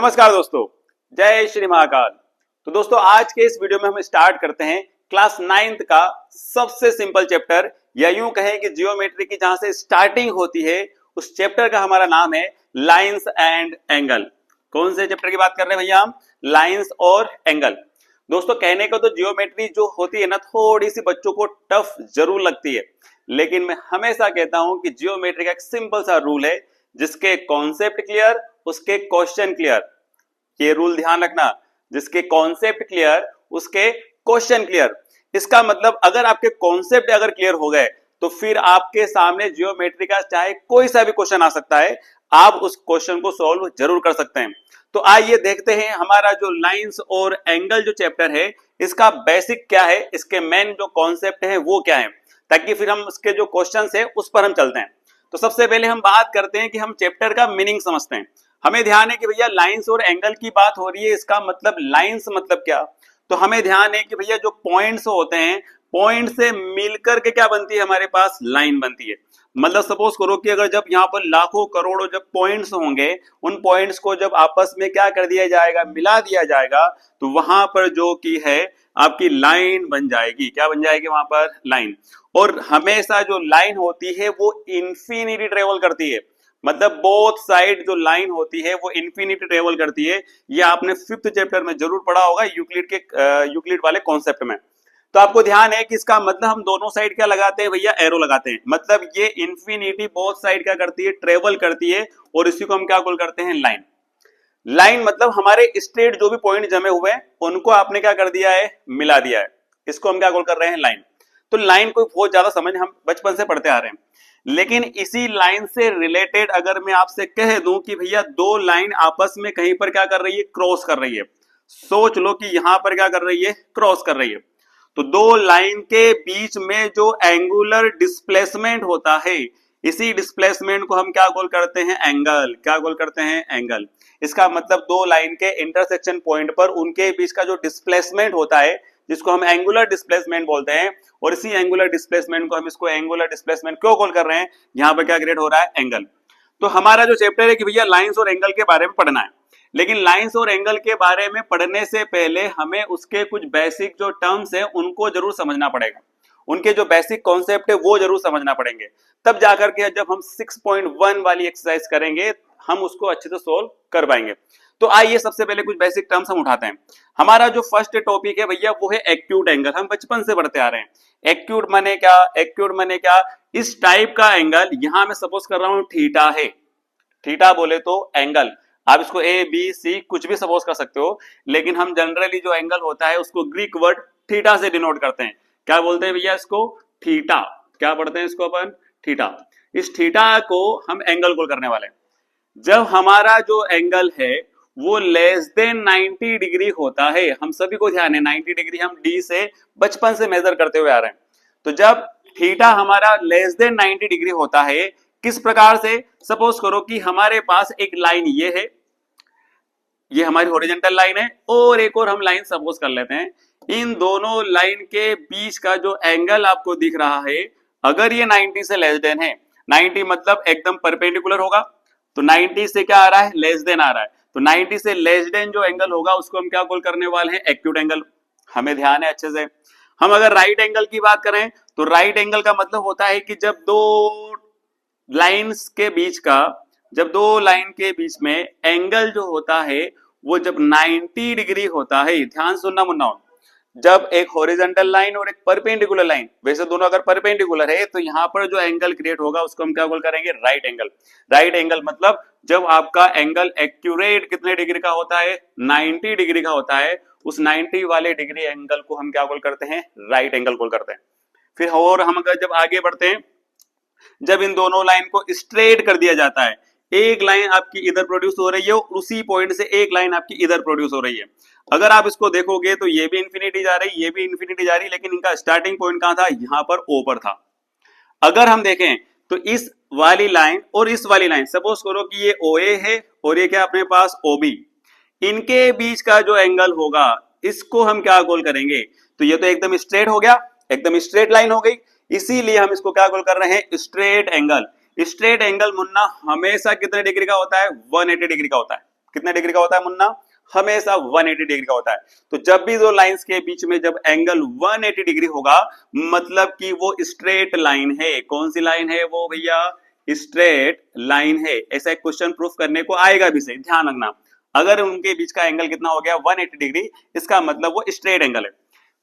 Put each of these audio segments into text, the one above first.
नमस्कार दोस्तों, जय श्री महाकाल। तो दोस्तों आज के इस वीडियो में हम स्टार्ट करते हैं क्लास 9th का सबसे सिंपल चैप्टर, या यूं कहें कि जियोमेट्री की जहां से स्टार्टिंग होती है उस चैप्टर का हमारा नाम है लाइंस एंड एंगल। कौन से चैप्टर की बात कर रहे हैं भैया हम? लाइंस और एंगल। दोस्तों कहने को तो जियोमेट्री जो होती है ना, थोड़ी सी बच्चों को टफ जरूर लगती है, लेकिन मैं हमेशा कहता हूं कि जियोमेट्री का एक सिंपल सा रूल है, जिसके कॉन्सेप्ट क्लियर उसके क्वेश्चन क्लियर। ये रूल ध्यान रखना, जिसके कॉन्सेप्ट क्लियर उसके क्वेश्चन क्लियर। इसका मतलब अगर आपके कॉन्सेप्ट अगर क्लियर हो गए तो फिर आपके सामने जियोमेट्री का चाहे कोई सा भी क्वेश्चन आ सकता है, आप उस क्वेश्चन को सॉल्व जरूर कर सकते हैं। तो आइए देखते हैं हमारा जो लाइंस और एंगल जो चैप्टर है इसका बेसिक क्या है, इसके मेन जो कॉन्सेप्ट है वो क्या है, ताकि फिर हम उसके जो क्वेश्चन है उस पर हम चलते हैं। तो सबसे पहले हम बात करते हैं कि हम चैप्टर का मीनिंग समझते हैं। हमें ध्यान है कि भैया लाइंस और एंगल की बात हो रही है, इसका मतलब लाइंस मतलब क्या? तो हमें ध्यान है कि भैया जो पॉइंट्स होते हैं, पॉइंट से मिलकर के क्या बनती है, हमारे पास लाइन बनती है। मतलब सपोज करो कि अगर जब यहाँ पर लाखों करोड़ों जब पॉइंट्स होंगे, उन पॉइंट्स को जब आपस में क्या कर दिया जाएगा, मिला दिया जाएगा, तो वहां पर जो की है आपकी लाइन बन जाएगी। क्या बन जाएगी? वहां पर लाइन। और हमेशा जो लाइन होती है वो इंफिनिटी ट्रेवल करती है, मतलब बोथ साइड जो लाइन होती है वो इंफिनिटी ट्रेवल करती है। ये आपने 5th चैप्टर में जरूर पढ़ा होगा यूक्लिड वाले कॉन्सेप्ट में। तो आपको ध्यान है कि इसका मतलब हम दोनों साइड क्या लगाते हैं भैया? एरो लगाते हैं। मतलब ये इंफिनिटी बोथ साइड क्या करती है? ट्रेवल करती है, और इसी को हम क्या कॉल करते हैं? लाइन। लाइन मतलब हमारे स्ट्रेट जो भी पॉइंट जमे हुए हैं उनको आपने क्या कर दिया है? मिला दिया है। इसको हम क्या कॉल कर रहे हैं? लाइन। तो लाइन को बहुत ज्यादा समझ हम बचपन से पढ़ते आ रहे हैं, लेकिन इसी लाइन से रिलेटेड अगर मैं आपसे कह दूं कि भैया दो लाइन आपस में कहीं पर क्या कर रही है? क्रॉस कर रही है। सोच लो कि यहां पर क्या कर रही है? क्रॉस कर रही है। तो दो लाइन के बीच में जो एंगुलर डिस्प्लेसमेंट होता है, इसी डिस्प्लेसमेंट को हम क्या कॉल करते हैं? एंगल। क्या कॉल करते हैं? एंगल। इसका मतलब दो लाइन के इंटरसेक्शन पॉइंट पर उनके बीच का जो डिस्प्लेसमेंट होता है, जिसको हम एंगुलर डिस्प्लेसमेंट बोलते हैं, और इसी एंगुलर डिस्प्लेसमेंट को हम इसको एंगुलर डिस्प्लेसमेंट क्यों कॉल कर रहे हैं? यहां पर क्या क्रिएट हो रहा है? एंगल। तो हमारा जो चैप्टर है कि भैया लाइंस और एंगल के बारे में पढ़ना है, लेकिन लाइंस और एंगल के बारे में पढ़ने से पहले हमें उसके कुछ बेसिक जो टर्म्स है उनको जरूर समझना पड़ेगा। उनके जो बेसिक कॉन्सेप्ट है वो जरूर समझना पड़ेंगे, तब जाकर के जब हम 6.1 वाली एक्सरसाइज करेंगे हम उसको अच्छे से सोल्व कर पाएंगे। तो आइए सबसे पहले कुछ बेसिक टर्म्स हम उठाते हैं। हमारा जो फर्स्ट टॉपिक है भैया वो है एक्यूट एंगल। हम बचपन से पढ़ते आ रहे हैं। एक्यूट माने क्या? एक्यूट माने क्या? इस टाइप का एंगल, यहां मैं सपोज कर रहा हूं थीटा है। थीटा बोले तो एंगल, आप इसको ए बी सी कुछ भी सपोज कर सकते हो, लेकिन हम जनरली जो एंगल होता है उसको ग्रीक वर्ड थीटा से डिनोट करते हैं। क्या बोलते हैं भैया इसको? थीटा। क्या पढ़ते हैं इसको अपन? थीटा। इस थीटा को हम एंगल कॉल करने वाले हैं। जब हमारा जो एंगल है वो लेस देन 90 डिग्री होता है, हम सभी को ध्यान है 90 डिग्री हम डी से बचपन से मेजर करते हुए आ रहे हैं। तो जब थीटा हमारा लेस देन 90 डिग्री होता है, किस प्रकार से? सपोज करो कि हमारे पास एक लाइन ये है, ये हमारी हॉरिजॉन्टल लाइन है, और एक और हम लाइन सपोज कर लेते हैं। इन दोनों लाइन के बीच का जो एंगल आपको दिख रहा है, अगर ये 90 से लेस देन है, 90 मतलब एकदम परपेंडिकुलर होगा, तो 90 से क्या आ रहा है? लेस देन आ रहा है। तो 90 से लेस देन जो एंगल होगा उसको हम क्या कॉल करने वाले हैं? Acute angle. हमें ध्यान है अच्छे से। हम अगर राइट एंगल की बात करें तो राइट एंगल का मतलब होता है कि जब दो लाइंस के बीच का, जब दो लाइन के बीच में एंगल जो होता है वो जब 90 डिग्री होता है। ध्यान सुनना मुन्ना, जब एक हॉरिजॉन्टल लाइन और एक परपेंडिकुलर लाइन, वैसे दोनों अगर परपेंडिकुलर है तो यहां पर जो एंगल क्रिएट होगा उसको हम क्या कॉल करेंगे? Right angle. राइट एंगल मतलब जब आपका एंगल एक्यूरेट कितने डिग्री का होता है? 90 डिग्री का होता है। उस 90 वाले डिग्री एंगल को हम क्या कॉल करते हैं? राइट एंगल कॉल करते हैं। फिर और हम अगर जब आगे बढ़ते हैं, जब इन दोनों लाइन को स्ट्रेट कर दिया जाता है, एक लाइन आपकी इधर प्रोड्यूस हो रही है और उसी पॉइंट से एक लाइन आपकी इधर प्रोड्यूस हो रही है। अगर आप इसको देखोगे तो ये भी इंफिनिटी जा रही, ये भी इंफिनिटी जा रही, लेकिन इनका स्टार्टिंग पॉइंट कहां था? यहां पर ओ पर था। अगर हम देखें तो इस वाली लाइन और इस वाली लाइन, सपोज करो कि ये ओ ए है और ये क्या अपने पास ओ बी, इनके बीच का जो एंगल होगा इसको हम क्या कॉल करेंगे? तो ये तो एकदम स्ट्रेट हो गया, एकदम स्ट्रेट लाइन हो गई, इसीलिए हम इसको क्या कॉल कर रहे हैं? Straight angle. Straight angle Munna हमेशा कितने डिग्री का होता है? 180 डिग्री का होता है। कितने डिग्री का होता है मुन्ना? हमेशा 180 डिग्री का होता है। तो जब भी दो लाइंस के बीच में जब एंगल 180 डिग्री होगा मतलब कि वो स्ट्रेट लाइन है। कौन सी लाइन है वो भैया? स्ट्रेट लाइन है। ऐसा एक क्वेश्चन प्रूफ करने को आएगा भी सही, ध्यान रखना। अगर उनके बीच का एंगल कितना हो गया 180 डिग्री, इसका मतलब वो स्ट्रेट एंगल है।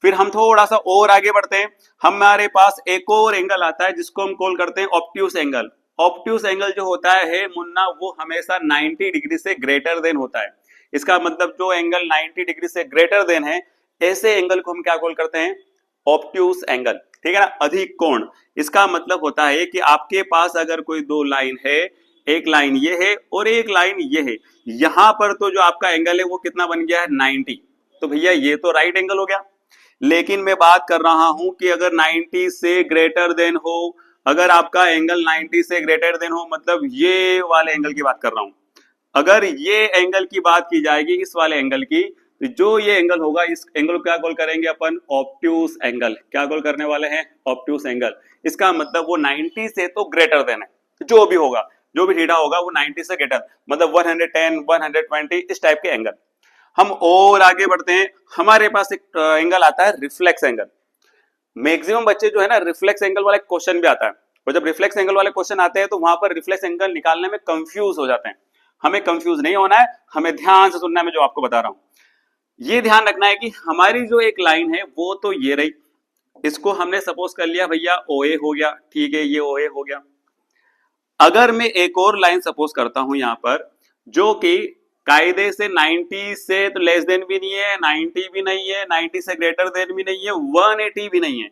फिर हम थोड़ा सा और आगे बढ़ते हैं, हमारे पास एक और एंगल आता है जिसको हम कॉल करते हैं ऑब्ट्यूस एंगल। ऑब्ट्यूस एंगल जो होता है मुन्ना वो हमेशा 90 डिग्री से ग्रेटर देन होता है। इसका मतलब जो एंगल 90 डिग्री से ग्रेटर देन है, ऐसे एंगल को हम क्या कॉल करते हैं? ऑब्ट्यूस एंगल, ठीक है ना, अधिक कोण। इसका मतलब होता है कि आपके पास अगर कोई दो लाइन है, एक लाइन ये है और एक लाइन ये है, यहां पर तो जो आपका एंगल है वो कितना बन गया है 90, तो भैया ये तो राइट एंगल हो गया। लेकिन मैं बात कर रहा हूं कि अगर 90 से ग्रेटर देन हो, अगर आपका एंगल 90 से ग्रेटर देन हो, मतलब ये वाले एंगल की बात कर रहा हूं। अगर ये एंगल की बात की जाएगी, इस वाले एंगल की, तो जो ये एंगल होगा इस एंगल को क्या कॉल करेंगे अपन? Obtuse angle. क्या कॉल करने वाले हैं? Obtuse angle. इसका मतलब वो 90 से तो ग्रेटर देन है, जो भी होगा, जो भी थीटा होगा वो 90 से ग्रेटर, मतलब 110, 120 इस टाइप के एंगल। हम और आगे बढ़ते हैं, हमारे पास एक एंगल आता है रिफ्लेक्स एंगल। मैक्सिमम बच्चे जो है ना रिफ्लेक्स एंगल वाला क्वेश्चन भी आता है, और जब रिफ्लेक्स एंगल वाले क्वेश्चन आते हैं तो वहां पर रिफ्लेक्स एंगल निकालने में कंफ्यूज हो जाते हैं। हमें कंफ्यूज नहीं होना है, हमें ध्यान से सुनना है मैं जो आपको बता रहा हूं। ये ध्यान रखना है कि हमारी जो एक लाइन है वो तो ये रही, इसको हमने सपोज कर लिया भैया OA हो गया, ठीक है, ये OA हो गया। अगर मैं एक और लाइन सपोज करता हूं यहां पर, जो कि कायदे से 90 से तो लेस देन भी नहीं है, 90 भी नहीं है, 90 से ग्रेटर देन भी नहीं है, 180 भी नहीं है,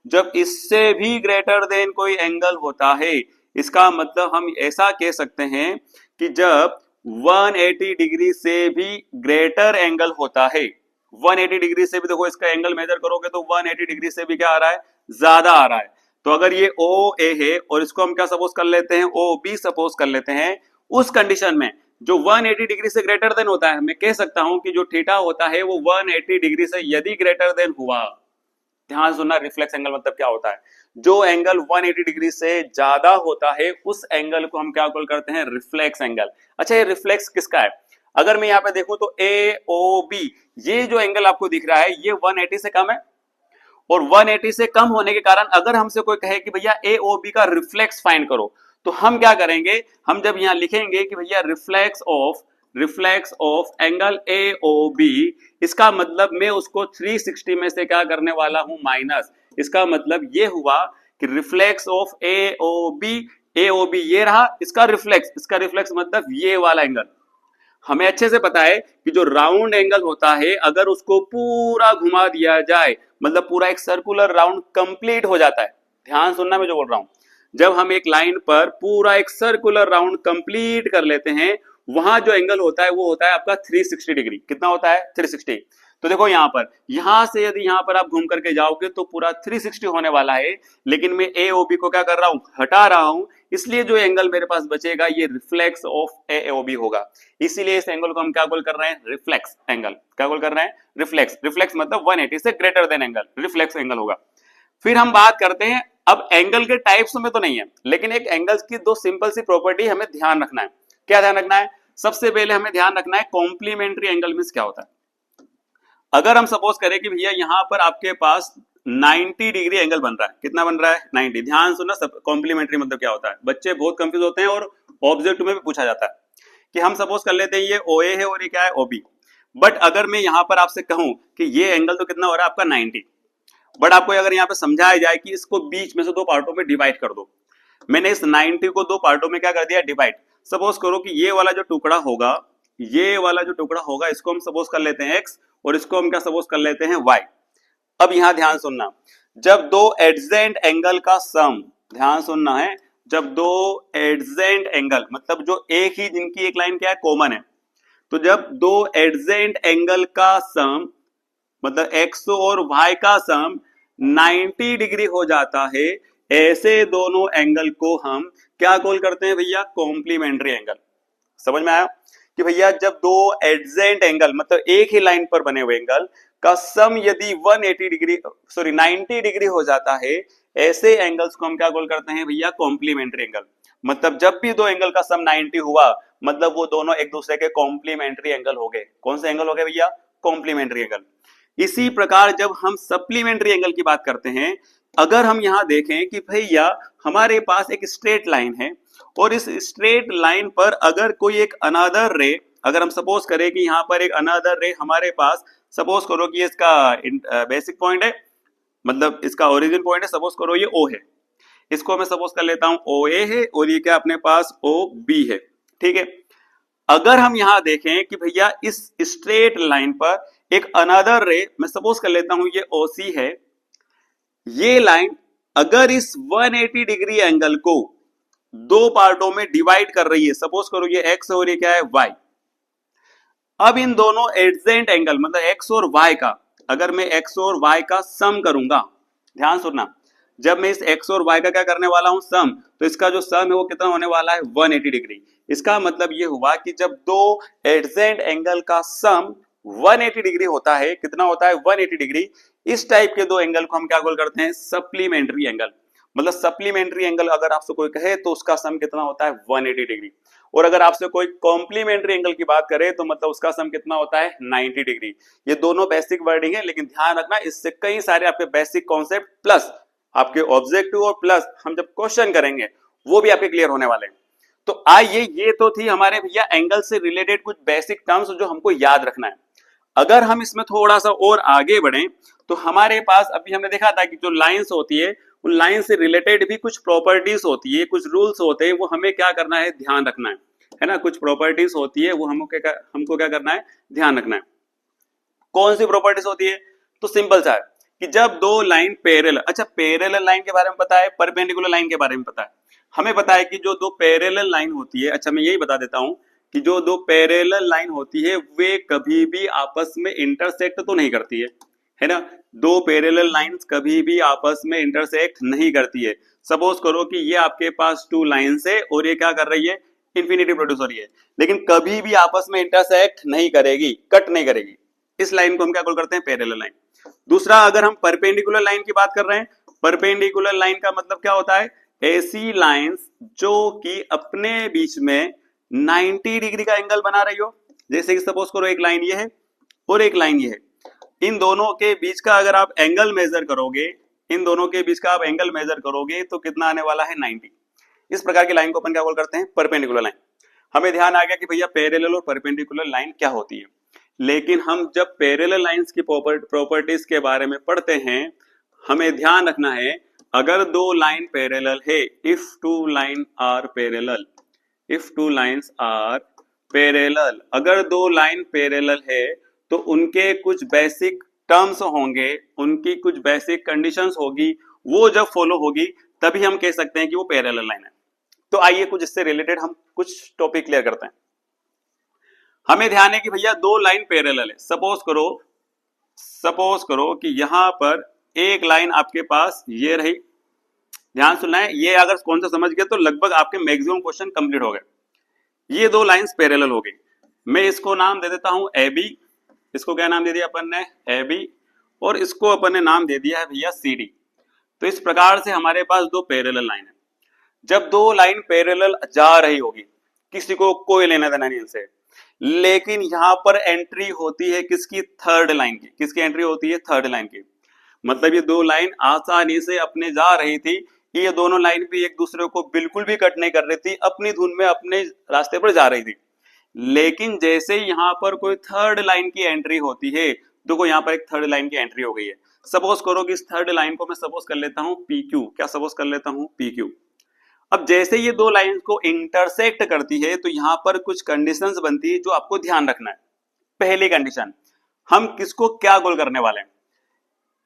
जब इससे भी ग्रेटर देन कोई एंगल होता है, इसका मतलब हम ऐसा कह सकते हैं कि जब 180 डिग्री से भी ग्रेटर एंगल होता है, 180 डिग्री से भी देखो इसका एंगल मेजर करोगे तो 180 डिग्री से भी क्या आ रहा है? ज्यादा आ रहा है। तो अगर ये OA है और इसको हम क्या सपोज कर लेते हैं? OB सपोज कर लेते हैं। उस कंडीशन में जो 180 डिग्री से ग्रेटर देन होता है, मैं कह सकता हूं कि जो थीटा होता है वो 180 डिग्री से यदि ग्रेटर देन हुआ, ध्यान सुनना, रिफ्लेक्स एंगल मतलब क्या होता है? जो एंगल 180 डिग्री से ज्यादा होता है उस एंगल को हम क्या कॉल करते हैं? Reflex angle. अच्छा, ये रिफ्लेक्स किसका है? अगर मैं यहाँ पे देखूं तो AOB, ये जो एंगल आपको दिख रहा है ये 180 से कम है, और 180 से कम होने के कारण अगर हमसे कोई कहे कि भैया AOB का रिफ्लेक्स फाइंड करो, तो हम क्या करेंगे? हम जब यहां लिखेंगे कि भैया रिफ्लेक्स ऑफ एंगल AOB, इसका मतलब मैं उसको 360 में से क्या करने वाला हूं? माइनस। इसका मतलब ये हुआ कि रिफ्लेक्स ऑफ AOB ये रहा, इसका रिफ्लेक्स मतलब ये वाला एंगल। हमें अच्छे से पता है कि जो राउंड एंगल होता है अगर उसको पूरा घुमा दिया जाए, मतलब पूरा एक सर्कुलर राउंड कंप्लीट हो जाता है। ध्यान सुनना मैं जो बोल रहा हूं, जब हम एक लाइन पर पूरा एक सर्कुलर राउंड कंप्लीट कर लेते हैं, वहां जो एंगल होता है वो होता है आपका 360 डिग्री। कितना होता है? 360। तो देखो यहां पर, यहां से यदि यहां पर आप घूम करके जाओगे तो पूरा 360 होने वाला है, लेकिन मैं AOB को क्या कर रहा हूं? हटा रहा हूं, इसलिए जो एंगल मेरे पास बचेगा ये रिफ्लेक्स ऑफ AOB होगा। इसीलिए इस एंगल को हम क्या कॉल कर रहे हैं? Reflex angle. क्या कॉल कर रहे हैं? रिफ्लेक्स मतलब 180 से greater than angle, reflex angle होगा। फिर हम बात करते हैं, अब एंगल के टाइप्स में तो नहीं है, लेकिन एक एंगल्स की दो सिंपल सी प्रॉपर्टी हमें ध्यान रखना है। क्या ध्यान रखना है? सबसे पहले हमें ध्यान रखना है कॉम्प्लीमेंट्री एंगल मींस क्या होता है। अगर हम सपोज करें कि भैया यहां पर आपके पास 90 डिग्री एंगल बन रहा है, कितना बन रहा है? 90। ध्यान सुनना, सब कॉम्प्लीमेंट्री मतलब क्या होता है, बच्चे बहुत कंफ्यूज होते हैं और ऑब्जेक्ट में भी पूछा जाता है कि हम सपोज कर लेते हैं ये OA है और ये क्या है? OB। बट अगर मैं यहां पर आपसे कहूं कि ये एंगल तो कितना हो रहा है आपका? 90, बट आपको अगर यहाँ पे समझाया जाए कि इसको बीच में से दो पार्टों में डिवाइड कर दो, मैंने इस 90 को दो पार्टों में क्या कर दिया? डिवाइड। सपोज करो कि ये वाला जो टुकड़ा होगा, ये वाला जो टुकड़ा होगा, इसको हम सपोज कर लेते हैं X और इसको हम क्या सपोज कर लेते हैं Y। अब यहां ध्यान सुनना, जब दो एडजेंट एंगल का सम, ध्यान सुनना है, जब दो एडजेंट एंगल मतलब जो एक ही जिनकी एक लाइन क्या है? कॉमन है, तो जब दो एडजेंट एंगल का सम मतलब X और Y का सम 90 डिग्री हो जाता है, ऐसे दोनों एंगल को हम क्या कॉल करते हैं भैया? Complementary angle. समझ में आया कि भैया जब दो एडजेंट एंगल मतलब एक ही लाइन पर बने हुए एंगल का सम यदि 90 डिग्री हो जाता है, ऐसे एंगल्स को हम क्या कॉल करते हैं भैया? Complementary angle. मतलब जब भी दो एंगल का सम 90 हुआ, मतलब वो दोनों एक दूसरे के कॉम्प्लीमेंट्री एंगल हो गए। कौन से एंगल हो गए भैया? Complementary angle. इसी प्रकार जब हम सप्लीमेंट्री एंगल की बात करते हैं, अगर हम यहां देखें कि भैया हमारे पास एक स्ट्रेट लाइन है और इस स्ट्रेट लाइन पर अगर कोई एक अनदर रे, अगर हम सपोज करें कि यहां पर एक अनदर रे हमारे पास, सपोज करो कि इसका बेसिक पॉइंट है, मतलब इसका ओरिजिन पॉइंट है, सपोज करो ये O है, इसको मैं सपोज कर लेता हूं OA है और ये क्या अपने पास OB है, ठीक है। अगर हम यहां देखें कि भैया इस स्ट्रेट लाइन पर एक अनदर रे, मैं सपोज कर लेता हूं ये OC है, ये लाइन अगर इस 180 डिग्री एंगल को दो पार्टों में डिवाइड कर रही है, सपोज करो ये x और ये क्या है y, अब इन दोनों एडजेंट एंगल मतलब x और y का, अगर मैं x और y का सम करूंगा, ध्यान सुनना, जब मैं इस x और y का क्या करने वाला हूं सम, तो इसका जो सम है वो कितना होने वाला है 180 डिग्री। इसका मतलब ये हुआ कि जब दो एडजेंट एंगल का सम 180 डिग्री होता है, कितना होता है 180 डिग्री, इस टाइप के दो एंगल को हम क्या बोल करते हैं सप्लीमेंट्री एंगल। मतलब सप्लीमेंट्री एंगल अगर आपसे कोई कहे तो उसका सम कितना होता है 180 डिग्री, और अगर आपसे कोई कॉम्प्लीमेंट्री एंगल की बात करे तो मतलब उसका सम कितना होता है 90 डिग्री। ये दोनों बेसिक वर्डिंग है, लेकिन ध्यान रखना इससे कई सारे आपके बेसिक कॉन्सेप्ट प्लस आपके ऑब्जेक्टिव और प्लस हम जब क्वेश्चन करेंगे वो भी आपके क्लियर होने वाले हैं। तो आइए, ये तो थी हमारे भैया एंगल से रिलेटेड कुछ बेसिक टर्म्स जो हमको याद रखना है। अगर हम इसमें थोड़ा सा और आगे बढ़े तो हमारे पास अभी हमने देखा था कि जो लाइंस होती है उन लाइन से रिलेटेड भी कुछ प्रॉपर्टीज होती है, कुछ रूल्स होते हैं, वो हमें क्या करना है ध्यान रखना है ना। कुछ प्रॉपर्टीज होती है वो हमको क्या करना है ध्यान रखना है। कौन सी प्रॉपर्टीज होती है? तो सिंपल सा है कि जब दो लाइन पैरेलल, अच्छा पैरेलल लाइन के बारे में पता है, परपेंडिकुलर लाइन के बारे में पता है, हमें पता है कि जो दो पैरेलल लाइन होती है, अच्छा मैं यही बता देता हूं कि जो दो पैरेलल लाइन होती है वे कभी भी आपस में इंटरसेक्ट तो नहीं करती है ना। दो पैरेलल लाइंस कभी भी आपस में इंटरसेक्ट नहीं करती है। सपोज करो कि ये आपके पास टू लाइंस है और ये क्या कर रही है इंफिनिटी प्रोड्यूस हो रही है, लेकिन कभी भी आपस में इंटरसेक्ट नहीं करेगी, कट नहीं करेगी। इस लाइन को हम क्या कॉल करते हैं पैरेलल लाइन। दूसरा, अगर हम परपेंडिकुलर लाइन की बात कर रहे हैं, परपेंडिकुलर लाइन का मतलब क्या होता है? ऐसी लाइंस जो कि अपने बीच में 90 डिग्री का एंगल बना रही हो। जैसे कि सपोज करो एक लाइन ये है और एक लाइन ये है, इन दोनों के बीच का अगर आप एंगल मेजर करोगे, इन दोनों के बीच का आप एंगल मेजर करोगे तो कितना आने वाला है 90। इस प्रकार की लाइन को अपन क्या बोल करते हैं परपेंडिकुलर लाइन। हमें ध्यान आ गया कि भैया पैरेलल और परपेंडिकुलर लाइन क्या होती है। लेकिन हम जब पैरेलल लाइंस की प्रॉपर्टीज के बारे में पढ़ते हैं, हमें ध्यान रखना है अगर दो लाइन पैरेलल है, if two line are parallel, if two lines are parallel, अगर दो लाइन पैरेलल है तो उनके कुछ बेसिक टर्म्स होंगे, उनकी कुछ बेसिक कंडीशंस होगी, वो जब फॉलो होगी तभी हम कह सकते हैं कि वो पैरेलल लाइन है। तो आइए कुछ इससे रिलेटेड हम कुछ टॉपिक क्लियर करते हैं। हमें ध्यान है कि भैया दो लाइन पैरेलल है। सपोज करो कि यहां पर एक लाइन आपके पास ये रही, ध्यान सुनना है, ये अगर कौन सा समझ गया तो लगभग आपके मैक्सिमम क्वेश्चन कंप्लीट हो गए। ये दो लाइंस पैरेलल हो गई, मैं इसको नाम दे देता हूं ए बी, इसको क्या नाम दे दिया अपन ने ए बी, और इसको अपन ने नाम दे दिया है भैया सी डी। तो इस प्रकार से हमारे पास दो पैरेलल लाइन है। जब दो लाइन पैरेलल जा रही होगी, किसी को कोई लेना देना नहीं इनसे, लेकिन यहां पर एंट्री होती है किसकी? थर्ड लाइन की। किसकी एंट्री होती है? थर्ड लाइन की। मतलब ये दो लाइन आसानी से अपने जा रही थी, ये दोनों लाइन भी एक दूसरे को बिल्कुल भी कट नहीं कर रही थी, अपनी धुन में अपने रास्ते पर जा रही थी। लेकिन जैसे यहां पर कोई थर्ड लाइन की एंट्री होती है, देखो यहां पर एक थर्ड लाइन की एंट्री हो गई है। सपोज करो कि इस थर्ड लाइन को मैं सपोज कर लेता हूं पी क्यू, क्या सपोज कर लेता हूं पी क्यू। अब जैसे ये दो लाइन को इंटरसेक्ट करती है तो यहां पर कुछ कंडीशंस बनती है जो आपको ध्यान रखना है। पहली कंडीशन, हम किसको क्या गोल करने वाले हैं?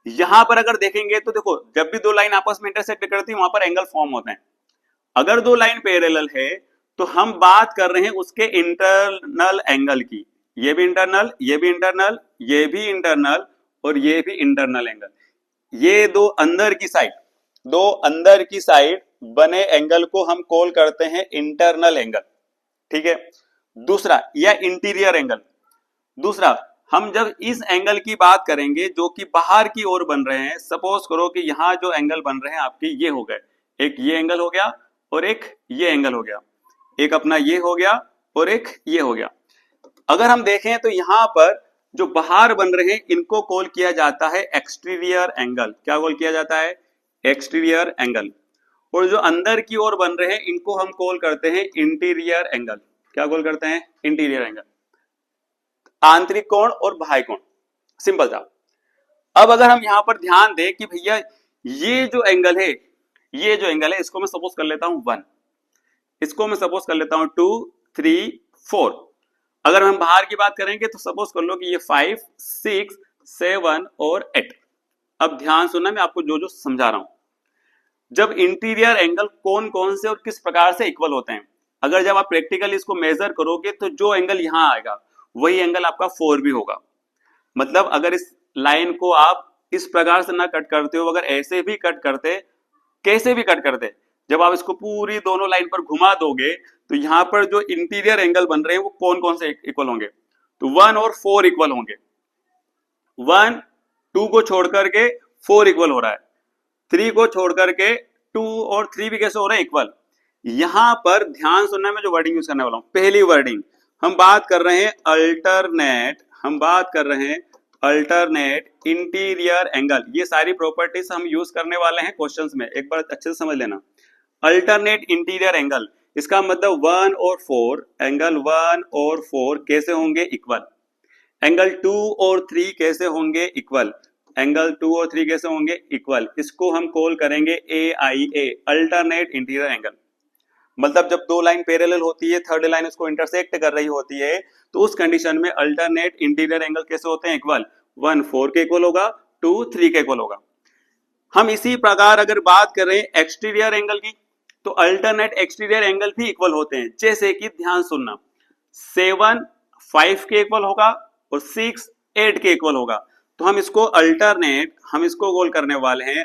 यहां पर अगर देखेंगे तो देखो जब भी दो लाइन आपस में इंटरसेक्ट करती है वहां पर एंगल फॉर्म होते हैं। अगर दो लाइन पैरेलल है तो हम बात कर रहे हैं उसके इंटरनल एंगल की। ये भी इंटरनल, ये भी इंटरनल, ये भी इंटरनल और ये भी इंटरनल एंगल। ये दो अंदर की साइड बने एंगल को हम कॉल करते हैं इंटरनल एंगल, ठीक है। दूसरा या इंटीरियर एंगल। दूसरा, हम जब इस एंगल की बात करेंगे जो कि बाहर की ओर बन रहे हैं, सपोज करो कि यहां जो एंगल बन रहे हैं आपके ये हो गए, एक ये एंगल हो गया और एक ये एंगल हो गया, एक अपना ये हो गया और एक ये हो गया। अगर हम देखें तो यहां पर जो बाहर बन रहे हैं इनको कॉल किया जाता है एक्सटीरियर एंगल। क्या कॉल किया जाता है? Exterior angle. और जो अंदर की ओर बन रहे हैं इनको हम कॉल करते हैं इंटीरियर एंगल। क्या कॉल करते हैं? Interior angle. आंतरिक कोण और बाह्य कोण, सिंपल था। अब अगर हम यहां पर ध्यान दें कि भैया ये जो एंगल है, ये जो एंगल है इसको मैं सपोज कर लेता हूं 1, इसको मैं सपोज कर लेता हूं 2, 3, 4। अगर हम बाहर की बात करेंगे तो सपोज कर लो कि ये 5, 6, 7 और 8। अब ध्यान सुनना, मैं आपको जो जो समझा रहा हूं। जब इंटीरियर एंगल कौन कौन से और किस प्रकार से इक्वल होते हैं, अगर जब आप प्रैक्टिकली इसको मेजर करोगे तो जो एंगल यहां आएगा वही एंगल आपका 4 भी होगा। मतलब अगर इस लाइन को आप इस प्रकार से ना कट करते हो, अगर ऐसे भी कट करते, कैसे भी कट करते, जब आप इसको पूरी दोनों लाइन पर घुमा दोगे तो यहां पर जो इंटीरियर एंगल बन रहे हैं वो कौन कौन से इक्वल होंगे? तो 1 और 4 इक्वल होंगे। 1 2 को छोड़ करके 4 इक्वल हो रहा है, 3 को छोड़ करके 2 और 3 भी कैसे हो रहे हैं? इक्वल। यहां पर ध्यान सुनना, मैं जो वर्डिंग यूज करने वाला हूं, पहली वर्डिंग हम बात कर रहे हैं अल्टरनेट, हम बात कर रहे हैं अल्टरनेट इंटीरियर एंगल। ये सारी प्रॉपर्टीज हम यूज करने वाले हैं क्वेश्चंस में, एक बार अच्छे से समझ लेना। अल्टरनेट इंटीरियर एंगल, इसका मतलब 1 और 4, एंगल 1 और 4 कैसे होंगे? इक्वल। एंगल 2 और 3 कैसे होंगे? इक्वल। एंगल 2 और 3 कैसे होंगे? इक्वल। इसको हम कॉल करेंगे AIA, अल्टरनेट इंटीरियर एंगल। मतलब जब दो लाइन पैरेलल होती है, थर्ड लाइन उसको इंटरसेक्ट कर रही होती है, तो उस कंडीशन में अल्टरनेट इंटीरियर एंगल कैसे होते हैं? इक्वल। 1 4 के इक्वल होगा, 2 3 के इक्वल होगा। हम इसी प्रकार अगर बात कर रहे हैं एक्सटीरियर एंगल की, तो अल्टरनेट एक्सटीरियर एंगल भी इक्वल होते हैं। जैसे कि ध्यान सुनना, 7 5 के इक्वल होगा और 6 8 के इक्वल होगा। तो हम इसको अल्टरनेट, हम इसको कॉल करने वाले हैं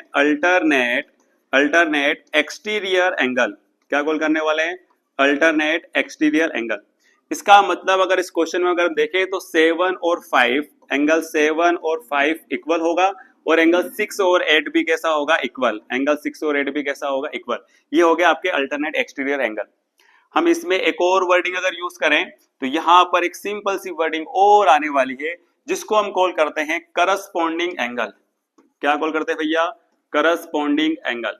अल्टरनेट एक्सटीरियर एंगल। क्या कॉल करने वाले हैं? Alternate exterior angle. इसका मतलब अगर इस क्वेश्चन में अगर देखें तो 7 और 5, एंगल 7 और 5 इक्वल होगा, और एंगल 6 और 8 भी कैसा होगा? इक्वल। एंगल 6 और 8 भी कैसा होगा? इक्वल। ये हो गया आपके अल्टरनेट एक्सटीरियर एंगल। हम इसमें एक और वर्डिंग अगर यूज करें तो यहां पर एक सिंपल सी वर्डिंग और आने वाली है, जिसको हम कॉल करते हैं करस्पॉन्डिंग एंगल। क्या कॉल करते हैं भैया? Corresponding angle.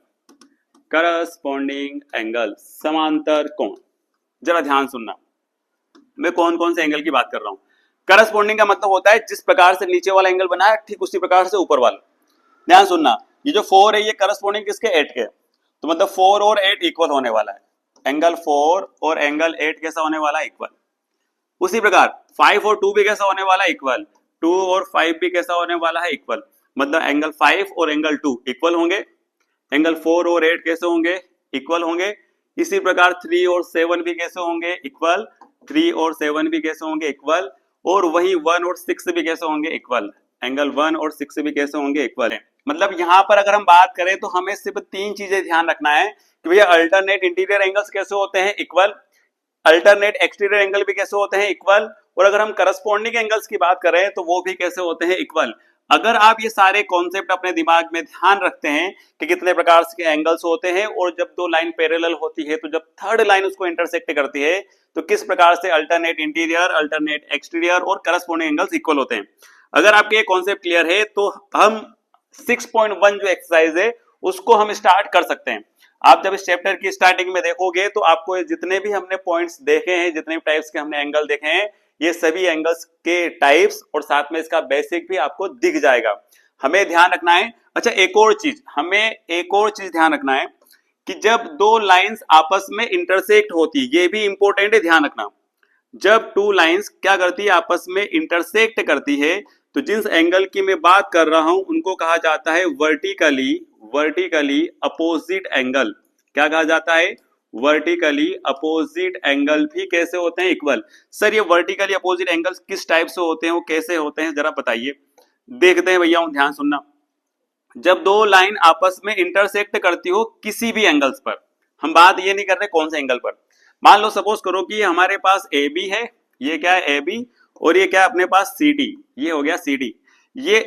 करस्पॉन्डिंग एंगल, समांतर कोण। जरा ध्यान सुनना, मैं कौन कौन से एंगल की बात कर रहा हूं। करस्पॉन्डिंग का मतलब होता है जिस प्रकार से नीचे वाला एंगल बना है ठीक उसी प्रकार से ऊपर वाला। ध्यान सुनना, ये जो 4 है ये करस्पॉन्डिंग किसके? 8 के। तो मतलब 4 और 8 इक्वल होने वाला है। एंगल 4 और एंगल 8 कैसा होने वाला है? इक्वल। उसी प्रकार 5 और 2 भी कैसा होने वाला है? इक्वल। 2 और 5 भी कैसा होने वाला है? इक्वल। मतलब एंगल 5 और एंगल 2 इक्वल होंगे। एंगल 4 और 8 कैसे होंगे? इक्वल होंगे। इसी प्रकार 3 और 7 भी कैसे होंगे? इक्वल। 3 और 7 भी कैसे होंगे? इक्वल। और वही 1 और 6 भी कैसे होंगे? इक्वल। एंगल 1 और 6 भी कैसे होंगे? इक्वल है। मतलब यहां पर अगर हम बात करें तो हमें सिर्फ 3 चीजें ध्यान रखना है कि भैया अल्टरनेट इंटीरियर एंगल्स कैसे होते हैं? इक्वल। अल्टरनेट एक्सटीरियर एंगल भी कैसे होते हैं? इक्वल। और अगर हम करस्पॉन्डिंग एंगल्स की बात करें तो वो भी कैसे होते हैं? इक्वल। अगर आप ये सारे कॉन्सेप्ट अपने दिमाग में ध्यान रखते हैं कि कितने प्रकार के एंगल्स होते हैं, और जब दो लाइन पैरेलल होती है तो जब थर्ड लाइन उसको इंटरसेक्ट करती है तो किस प्रकार से अल्टरनेट इंटीरियर, अल्टरनेट एक्सटीरियर और करस्पॉन्डिंग एंगल्स इक्वल होते हैं, अगर आपके ये कॉन्सेप्ट क्लियर है तो हम 6.1 जो एक्सरसाइज है उसको हम स्टार्ट कर सकते हैं। आप जब इस चैप्टर की स्टार्टिंग में देखोगे तो आपको जितने भी हमने पॉइंट्स देखे हैं, जितने भी टाइप्स के हमने एंगल देखे हैं, ये सभी एंगल्स के टाइप्स और साथ में इसका बेसिक भी आपको दिख जाएगा। हमें ध्यान रखना है, अच्छा एक और चीज, हमें एक और चीज ध्यान रखना है कि जब दो लाइंस आपस में इंटरसेक्ट होती है, ये भी इंपॉर्टेंट है, ध्यान रखना। जब टू लाइंस क्या करती है? आपस में इंटरसेक्ट करती है, तो जिस एंगल की मैं बात कर रहा हूं उनको कहा जाता है वर्टिकली अपोजिट एंगल। क्या कहा जाता है? वर्टिकली अपोजिट एंगल भी कैसे होते हैं? इक्वल। सर ये वर्टिकली अपोजिट एंगल्स किस टाइप से होते हैं, वो कैसे होते हैं, जरा बताइए। देखते हैं भैया, ध्यान सुनना। जब दो लाइन आपस में इंटरसेक्ट करती हो किसी भी एंगल्स पर, हम बात ये नहीं कर रहे कौन से एंगल पर। मान लो सपोज करो कि हमारे पास ए बी है, ये क्या है? A B. और ये क्या है अपने पास? C D. ये हो गया सी डी। ये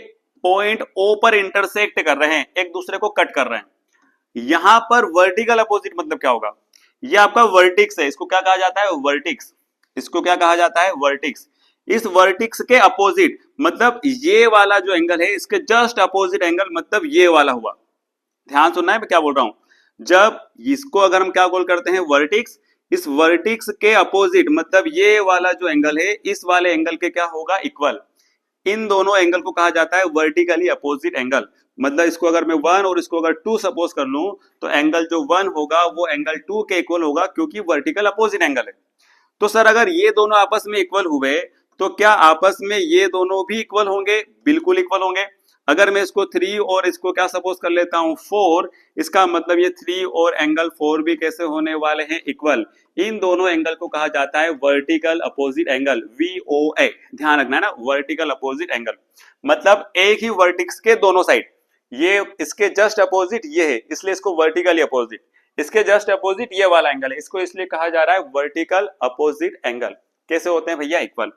पॉइंट ओ पर इंटरसेक्ट कर रहे हैं, एक दूसरे को कट कर रहे हैं। यहां पर वर्टिकल अपोजिट मतलब क्या होगा? ये आपका वर्टिक्स है, इसको क्या कहा जाता है? वर्टिक्स। इसको क्या कहा जाता है, वर्टिक्स। इस वर्टिक्स के अपोजिट मतलब ये वाला जो एंगल है इसके जस्ट अपोजिट एंगल मतलब ये वाला हुआ। ध्यान सुनना है मैं क्या बोल रहा हूं। जब इसको अगर हम क्या कॉल करते हैं, वर्टिक्स, इस वर्टिक्स के अपोजिट मतलब ये वाला जो एंगल है इस वाले एंगल के क्या होगा, इक्वल। इन दोनों एंगल को कहा जाता है वर्टिकली अपोजिट एंगल। मतलब इसको अगर मैं 1 और इसको अगर 2 सपोज कर लूं तो एंगल जो 1 होगा वो एंगल 2 के इक्वल होगा क्योंकि वर्टिकल अपोजिट एंगल है। तो सर अगर ये दोनों आपस में इक्वल हुए तो क्या आपस में ये दोनों भी इक्वल होंगे, बिल्कुल इक्वल होंगे। अगर मैं इसको 3 और इसको क्या सपोज कर लेता हूं 4, इसका मतलब ये 3 और एंगल 4 भी कैसे होने वाले हैं, इक्वल। इन दोनों एंगल को कहा जाता है वर्टिकल अपोजिट एंगल, VOA। ध्यान रखना है ना, वर्टिकल अपोजिट एंगल मतलब एक ही वर्टिक्स के दोनों साइड, ये इसके जस्ट अपोजिट ये है इसलिए इसको वर्टिकली अपोजिट, इसके जस्ट अपोजिट ये वाला एंगल है इसको इसलिए कहा जा रहा है वर्टिकल अपोजिट एंगल। कैसे होते हैं भैया, इक्वल।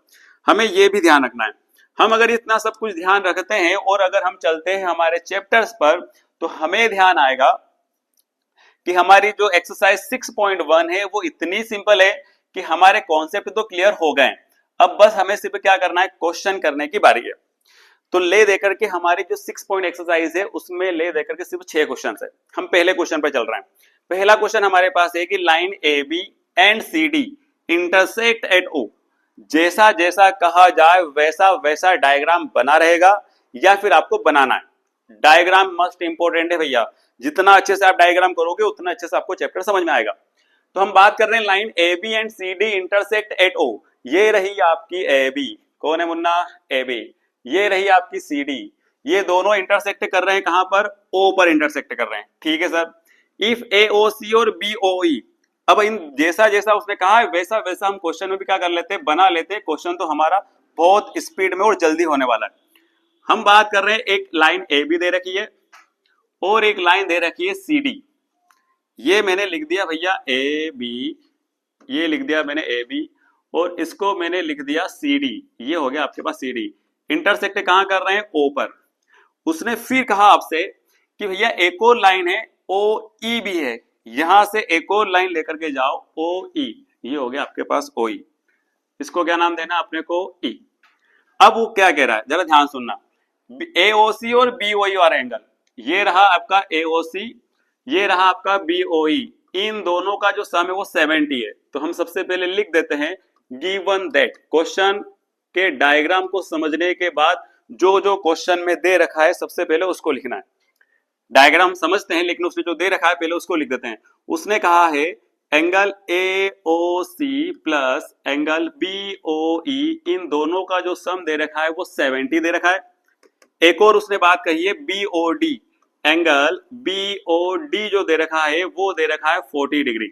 हमें ये भी ध्यान रखना है। हम अगर इतना सब कुछ ध्यान रखते हैं और अगर हम चलते हैं हमारे चैप्टर्स पर तो हमें ध्यान आएगा कि हमारी जो एक्सरसाइज 6.1 है वो इतनी सिंपल है कि हमारे कॉन्सेप्ट तो क्लियर हो गए। अब बस हमें सिर्फ क्या करना है, क्वेश्चन करने की बारी है। तो ले देकर के हमारी जो 6 पॉइंट एक्सरसाइज है उसमें ले देकर के सिर्फ 6 क्वेश्चन है। हम पहले क्वेश्चन पे चल रहे हैं। पहला क्वेश्चन हमारे पास है कि line AB and CD intersect at O, जैसा जैसा कहा जाए वैसा वैसा डायग्राम बना रहेगा या फिर आपको बनाना है। डायग्राम मस्ट इंपोर्टेंट है भैया, जितना अच्छे से आप डायग्राम करोगे उतना अच्छे से आपको चैप्टर समझ में आएगा। तो हम बात कर रहे हैं line AB and CD intersect at O। ये रही आपकी AB, कौन है मुन्ना, AB। ये रही आपकी CD, ये दोनों इंटरसेक्ट कर रहे हैं कहां पर, O पर इंटरसेक्ट कर रहे हैं, ठीक है सर। इफ AOC और BOE, अब इन जैसा जैसा उसने कहा है वैसा वैसा हम क्वेश्चन में भी क्या कर लेते हैं, बना लेते हैं। क्वेश्चन तो हमारा बहुत स्पीड में और जल्दी होने वाला है। हम बात कर रहे हैं एक लाइन AB दे रखी है और एक लाइन दे रखी है CD। ये मैंने लिख दिया भैया AB, ये लिख दिया मैंने AB और इसको मैंने लिख दिया CD। ये हो गया आपके पास CD। इंटरसेक्ट कहां कर रहे हैं, O पर। उसने फिर कहा आपसे कि भैया एक और लाइन है OE भी है, यहां से एक और लाइन लेकर के जाओ OE। ये हो गया आपके पास OE, इसको क्या नाम देना अपने को, E। अब वो क्या कह रहा है जरा ध्यान सुनना। AOC और BOE वाला एंगल, ये रहा आपका AOC, ये रहा आपका BOE, इन दोनों का जो सम है वो 70 है। तो हम सबसे पहले लिख देते हैं गिवन दैट। क्वेश्चन के डायग्राम को समझने के बाद जो जो क्वेश्चन में दे रखा है सबसे पहले उसको लिखना है। डायग्राम समझते हैं लेकिन उसने जो दे रखा है पहले उसको लिख देते हैं। उसने कहा है angle AOC plus angle BOE, इन दोनों का जो सम दे रखा है वो 70 दे रखा है। एक और उसने बात कही है BOD, एंगल BOD जो दे रखा है वो दे रखा है 40 डिग्री।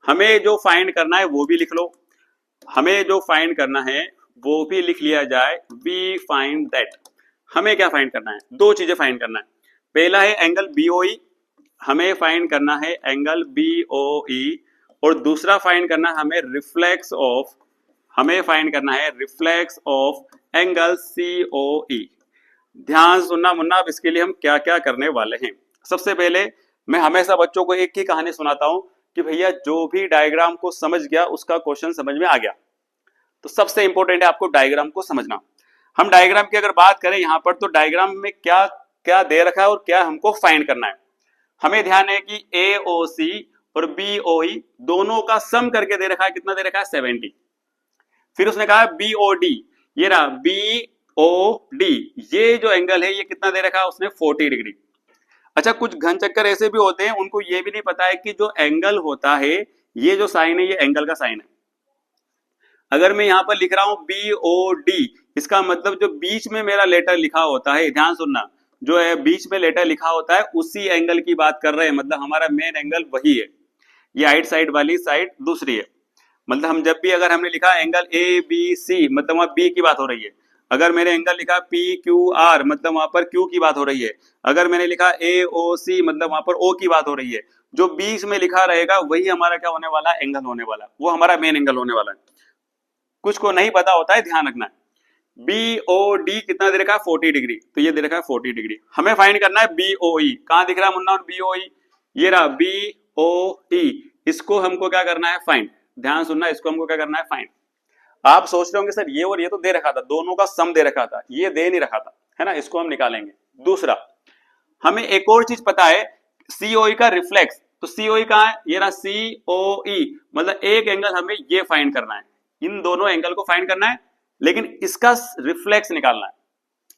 हमें जो फाइंड करना है वो भी लिख लो, हमें जो फाइंड करना है वो भी लिख लिया जाए। वी फाइंड दैट, हमें क्या फाइंड करना है, दो चीजें फाइंड करना है। पहला है एंगल BOE, हमें फाइंड करना है एंगल BOE, और दूसरा फाइंड करना है हमें रिफ्लेक्स ऑफ, हमें फाइंड करना है रिफ्लेक्स ऑफ एंगल COE। ध्यान सुनना मुन्ना, अब इसके लिए हम क्या क्या करने वाले हैं। सबसे पहले मैं हमेशा बच्चों को एक ही कहानी सुनाता हूं कि भैया जो भी डायग्राम को समझ गया उसका क्वेश्चन समझ में आ गया। तो सबसे इंपॉर्टेंट है आपको डायग्राम को समझना। हम डायग्राम की अगर बात करें यहां पर तो डायग्राम में क्या क्या दे रखा है और क्या हमको फाइंड करना है। हमें ध्यान है कि AOC और BOE दोनों का सम करके दे रखा है, कितना दे रखा है 70। फिर उसने कहा BOD, ये रहा BOD, ये जो एंगल है ये कितना दे रखा है उसने 40 डिग्री। अच्छा कुछ घन चक्कर ऐसे भी होते हैं उनको ये भी नहीं पता है कि जो एंगल होता है ये जो साइन है ये एंगल का साइन है। अगर मैं यहां पर लिख रहा हूं BOD, इसका मतलब जो बीच में मेरा लेटर लिखा होता है, ध्यान सुनना, जो है बीच में लेटर लिखा होता है उसी एंगल की बात कर रहे हैं। मतलब हमारा मेन एंगल वही है, ये राइट साइड वाली साइड दूसरी है। मतलब हम जब भी अगर हमने लिखा एंगल ABC मतलब वहां B की बात हो रही है। अगर मैंने एंगल लिखा PQR मतलब वहां पर Q की बात हो रही है। अगर मैंने लिखा AOC मतलब वहां पर O की बात हो रही है। जो बीच में लिखा रहेगा वही हमारा क्या होने वाला, एंगल होने वाला, वो हमारा मेन एंगल होने वाला है। कुछ को नहीं पता होता है, ध्यान रखना है। BOD कितना दे रखा है 40 डिग्री, तो ये दे रखा है 40 डिग्री। हमें फाइंड करना है BOE, कहां दिख रहा है मुन्ना BOE, ये रहा BOE, इसको हमको क्या करना है फाइंड। ध्यान सुनना, इसको हमको क्या करना है फाइंड। आप सोच रहे होंगे सर ये और ये तो दे रखा था, दोनों का सम दे रखा था, ये दे नहीं रखा था, है ना, इसको हम निकालेंगे। दूसरा, हमें एक और चीज पता है, सीओई का रिफ्लेक्स, तो सीओई कहां है, ये रहा सीओई, मतलब एक एंगल हमें ये फाइंड करना है, इन दोनों एंगल को फाइंड करना है, लेकिन इसका रिफ्लेक्स निकालना है।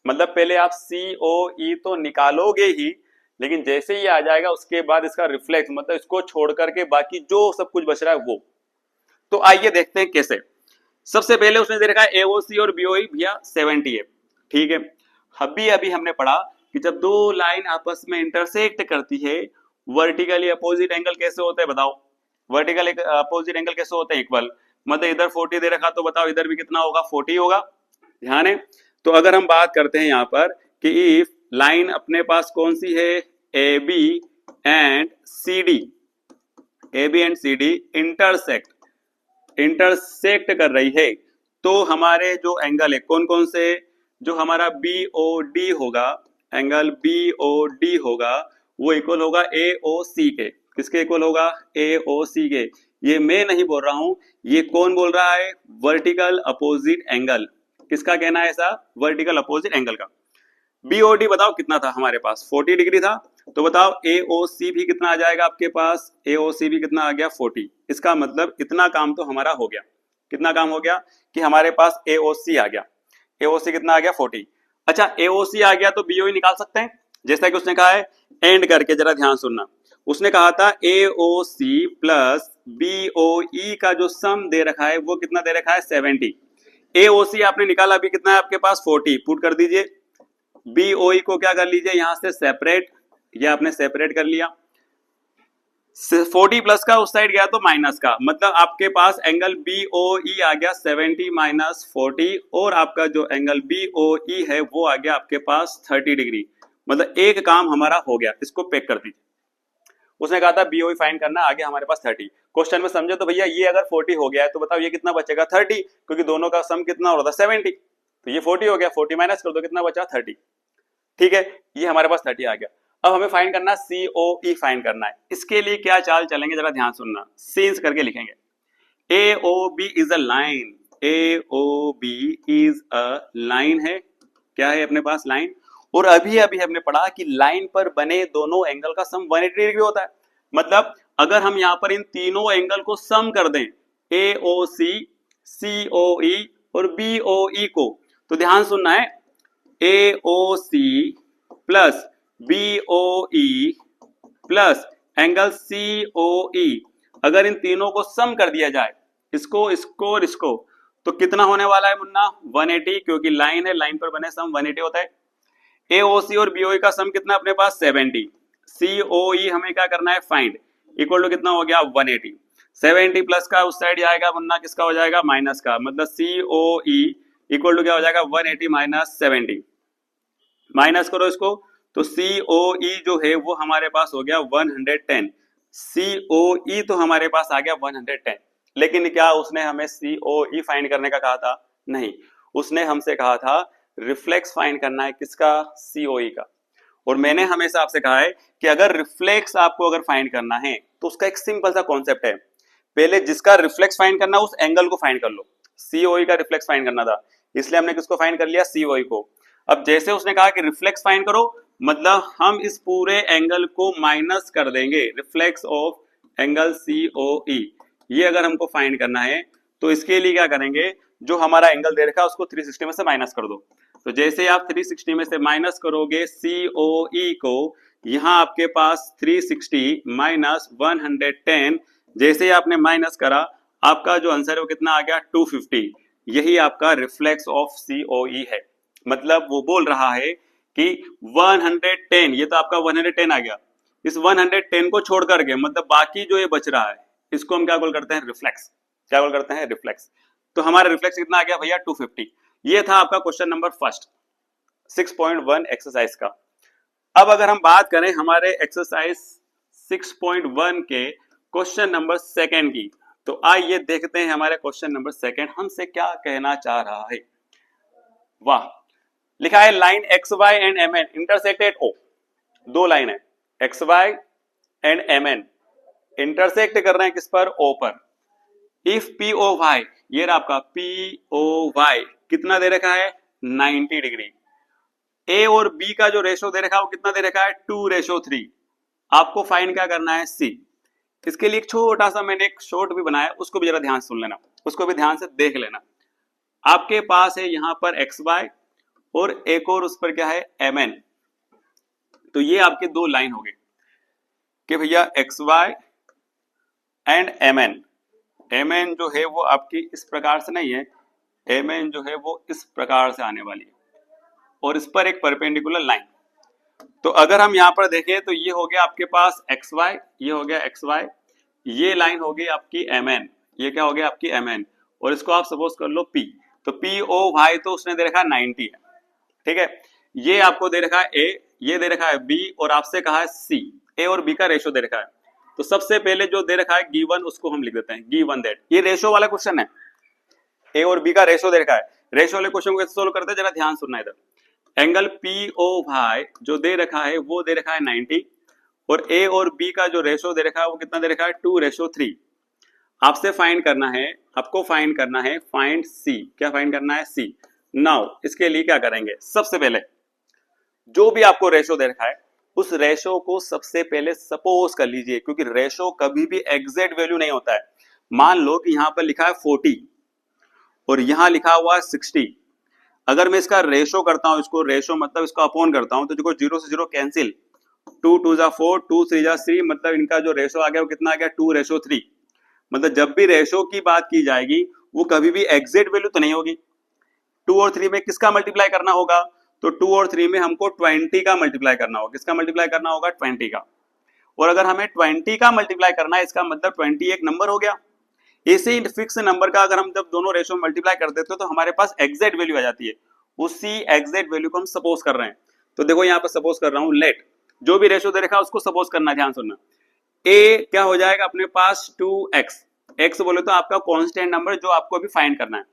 मतलब पहले आप सीओई तो निकालोगे ही, लेकिन जैसे ही आ जाएगा उसके बाद इसका रिफ्लेक्स, मतलब इसको छोड़ करके बाकी जो सब कुछ बच रहा है वो। तो आइए देखते हैं कैसे। सबसे पहले उसने दे रखा है एओसी और बीओई भैया 70 है, ठीक है। अभी अभी हमने पढ़ा कि जब दो लाइन आपस में इंटरसेक्ट करती है, वर्टिकली अपोजिट एंगल कैसे होते हैं बताओ, वर्टिकल अपोजिट एंगल कैसे होते हैं, इक्वल। मतलब इधर 40 दे रखा तो बताओ इधर भी कितना होगा, 40 होगा, ध्यान है। तो अगर हम बात करते हैं यहां पर कि इफ लाइन अपने पास कौन सी है, A B and C D, A B and C D intersect कर रही है, तो हमारे जो एंगल है कौन कौन से, जो हमारा बी ओ डी होगा, एंगल बी ओ डी होगा, वो इक्वल होगा ए ओ सी के। किसके इक्वल होगा, ए ओ सी के। ये मैं नहीं बोल रहा हूं, ये कौन बोल रहा है, वर्टिकल अपोजिट एंगल। किसका कहना है ऐसा, वर्टिकल अपोजिट एंगल का। बीओडी बताओ कितना था हमारे पास, 40 डिग्री था, तो बताओ एओसी भी कितना आ जाएगा आपके पास, एओसी भी कितना आ गया, 40। इसका मतलब इतना काम तो हमारा हो गया। कितना काम हो गया कि हमारे पास एओसी आ गया, एओसी कितना आ गया, 40। अच्छा एओसी आ गया तो बीओई निकाल सकते हैं, जैसा कि उसने कहा है एंड करके, जरा ध्यान सुनना। उसने कहा था एओसी प्लस बीओई का जो सम दे रखा है वो कितना दे रखा है, 70। एओसी आपने निकाला, अभी कितना है आपके पास, 40, पुट कर दीजिए। बीओई को क्या कर लीजिए यहां से सेपरेट, ये आपने सेपरेट कर लिया। 40 प्लस का उस साइड गया तो माइनस का, मतलब आपके पास एंगल बीओई आ गया 70 माइनस 40, और आपका जो एंगल बीओई है वो आ गया आपके पास 30 डिग्री। मतलब एक काम हमारा हो गया, इसको पैक कर दीजिए। उसने कहा था बीओई फाइंड करना, आगे हमारे पास 30। क्वेश्चन में समझो तो भैया ये अगर 40 हो गया है तो बताओ ये कितना बचेगा, 30, क्योंकि दोनों का सम कितना हो रहा था, 70। तो ये 40 हो गया, 40 माइनस कर दो, कितना बचा, 30। ठीक है, ये हमारे पास 30 आ गया। अब हमें फाइंड करना सीओई फाइंड करना है। इसके लिए क्या चाल चलेंगे जरा ध्यान सुनना, सीन्स करके लिखेंगे। A O B is a line, A O B is a line है, क्या है अपने पास, लाइन। और अभी अभी हमने पढ़ा कि लाइन पर बने दोनों एंगल का सम 180 डिग्री होता है। मतलब अगर हम यहां पर इन तीनों एंगल को सम कर दें, ए ओ सी, सी ओ ई और बी ओ ई को, तो ध्यान सुनना है, A O C plus B O E plus angle C O E, अगर इन तीनों को सम कर दिया जाए, इसको इसको और इसको, तो कितना होने वाला है मुन्ना, 180, क्योंकि लाइन है, लाइन पर बने सम 180 होता है। एओसी और बीओई का सम कितना अपने पास, 70। सीओई हमें क्या करना है, फाइंड, इक्वल टू कितना हो गया, 180। 70 प्लस का उस साइड जाएगा मुन्ना, किसका हो जाएगा, माइनस का, मतलब सीओई इक्वल टू क्या हो जाएगा, 180 माइनस 70। माइनस करो इसको, तो सीओई जो है वो हमारे पास हो गया 110। सीओई तो हमारे पास आ गया 110, लेकिन क्या उसने हमें सीओई फाइंड करने का कहा था, नहीं, उसने हमसे कहा था रिफ्लेक्स फाइंड करना है, किसका, सीओई का। और मैंने हमेशा आपसे कहा है कि अगर रिफ्लेक्स आपको अगर फाइंड करना है तो उसका एक सिंपल सा कॉन्सेप्ट है, पहले जिसका रिफ्लेक्स फाइंड करना उस एंगल को फाइंड कर लो। सीओई का रिफ्लेक्स फाइंड करना था, इसलिए हमने किसको फाइंड कर लिया, सीओई को। अब जैसे उसने कहा कि रिफ्लेक्स फाइंड करो, मतलब हम इस पूरे एंगल को माइनस कर देंगे, रिफ्लेक्स ऑफ एंगल सीओई, ये अगर हमको फाइंड करना है तो इसके लिए क्या करेंगे, जो हमारा एंगल दे रखा है उसको 360 में से माइनस कर दो। तो जैसे आप 360 में से माइनस करोगे सीओई को, यहां आपके पास 360 माइनस 110, जैसे ही आपने माइनस करा आपका जो आंसर है वो कितना आ गया, 250। यही आपका रिफ्लेक्स ऑफ सीओई है। मतलब वो बोल रहा है कि 110, ये तो आपका 110 आ गया, इस 110 को छोड़ करके मतलब बाकी जो ये बच रहा है इसको हम क्या कॉल करते हैं, रिफ्लेक्स। क्या कॉल करते हैं, रिफ्लेक्स। तो हमारा रिफ्लेक्स कितना आ गया भैया, 250। ये था आपका क्वेश्चन नंबर फर्स्ट 6.1 एक्सरसाइज का। अब अगर हम बात करें हमारे एक्सरसाइज 6.1 के क्वेश्चन नंबर सेकंड की, तो आइए देखते हैं हमारे क्वेश्चन नंबर सेकंड हमसे क्या कहना चाह रहा है। वाह, लिखा है line X Y and M N intersect at O. दो लाइन है X Y and M N, intersect कर रहे हैं किस पर, ओ पर। इफ पी ओ वाई, ये रहा आपका पी ओ वाई कितना दे रखा है 90 डिग्री। ए और बी का जो रेशो दे रखा है वो कितना दे रखा है 2:3। आपको फाइंड क्या करना है सी। इसके लिए एक छोटा सा मैंने एक शॉर्ट भी बनाया, उसको भी जरा ध्यान से सुन लेना, उसको भी ध्यान से देख लेना। आपके पास है यहां पर एक्स वाई और एक और उस पर क्या है एम एन। तो ये आपके दो लाइन हो गए कि भैया X Y and M N. M N जो है वो आपकी इस प्रकार से नहीं है, एम एन जो है वो इस प्रकार से आने वाली है और इस पर एक परपेंडिकुलर लाइन। तो अगर हम यहां पर देखें तो ये हो गया आपके पास एक्स वाई, ये हो गया एक्स वाई, ये लाइन हो गई आपकी एम एन, ये क्या हो गया आपकी एम एन, और इसको आप सपोज कर लो पी। तो पी ओ वाई तो उसने दे रखा है 90 है, ठीक है। ये आपको दे रखा है ए, ये दे रखा है बी और आपसे कहा है सी। ए और बी का रेशो दे रखा है। तो सबसे पहले जो दे रखा है गिवन उसको हम लिख देते हैं गिवन दैट। ये रेशो वाला क्वेश्चन है, ए और बी का रेशो दे रखा है। रेशो वाले क्वेश्चन को कैसे सोल्व करते हैं जरा ध्यान सुनना इधर। एंगल पी ओ वाई जो दे रखा है वो दे रखा है 90 और ए और बी का जो रेशो दे रखा है वो कितना दे रखा है 2:3। आपसे फाइंड करना है, आपको फाइंड करना है फाइंड सी। क्या फाइंड करना है सी। नाउ इसके लिए क्या करेंगे, सबसे पहले जो भी आपको रेशो दे रखा है उस रेशो को सबसे पहले सपोज कर लीजिए, क्योंकि रेशो कभी भी एग्जैक्ट वैल्यू नहीं होता है। मान लो कि यहां पर लिखा है 40 और यहां लिखा हुआ है 60। अगर मैं इसका रेशो करता हूं, इसको रेशो मतलब इसको अपॉन करता हूं, तो देखो 0 से 0 कैंसिल, 2 2 जा 4, 2 3 जा 3, मतलब इनका जो रेशो आ गया वो कितना आ गया 2:3। मतलब जब भी रेशो की बात की जाएगी वो कभी भी एग्जैक्ट वैल्यू तो नहीं होगी। 2 और 3 में किसका मल्टीप्लाई करना होगा, तो 2 और 3 में हमको 20 का मल्टीप्लाई करना होगा। किसका मल्टीप्लाई करना होगा 20 का। और अगर हमें 20 का मल्टीप्लाई करना है इसका मतलब 20 एक नंबर हो गया। ऐसे ही फिक्स नंबर का अगर हम जब दोनों रेशो मल्टीप्लाई कर देते हो तो हमारे पास एग्जैक्ट वैल्यू आ जाती है। उसी एग्जैक्ट वैल्यू को हम सपोज कर रहे हैं। तो देखो यहाँ पर सपोज कर रहा हूं, लेट जो भी रेशो दे रखा है उसको सपोज करना, ध्यान सुनना। ए क्या हो जाएगा अपने पास 2x, x बोले तो आपका कांस्टेंट नंबर जो आपको अभी फाइंड करना है,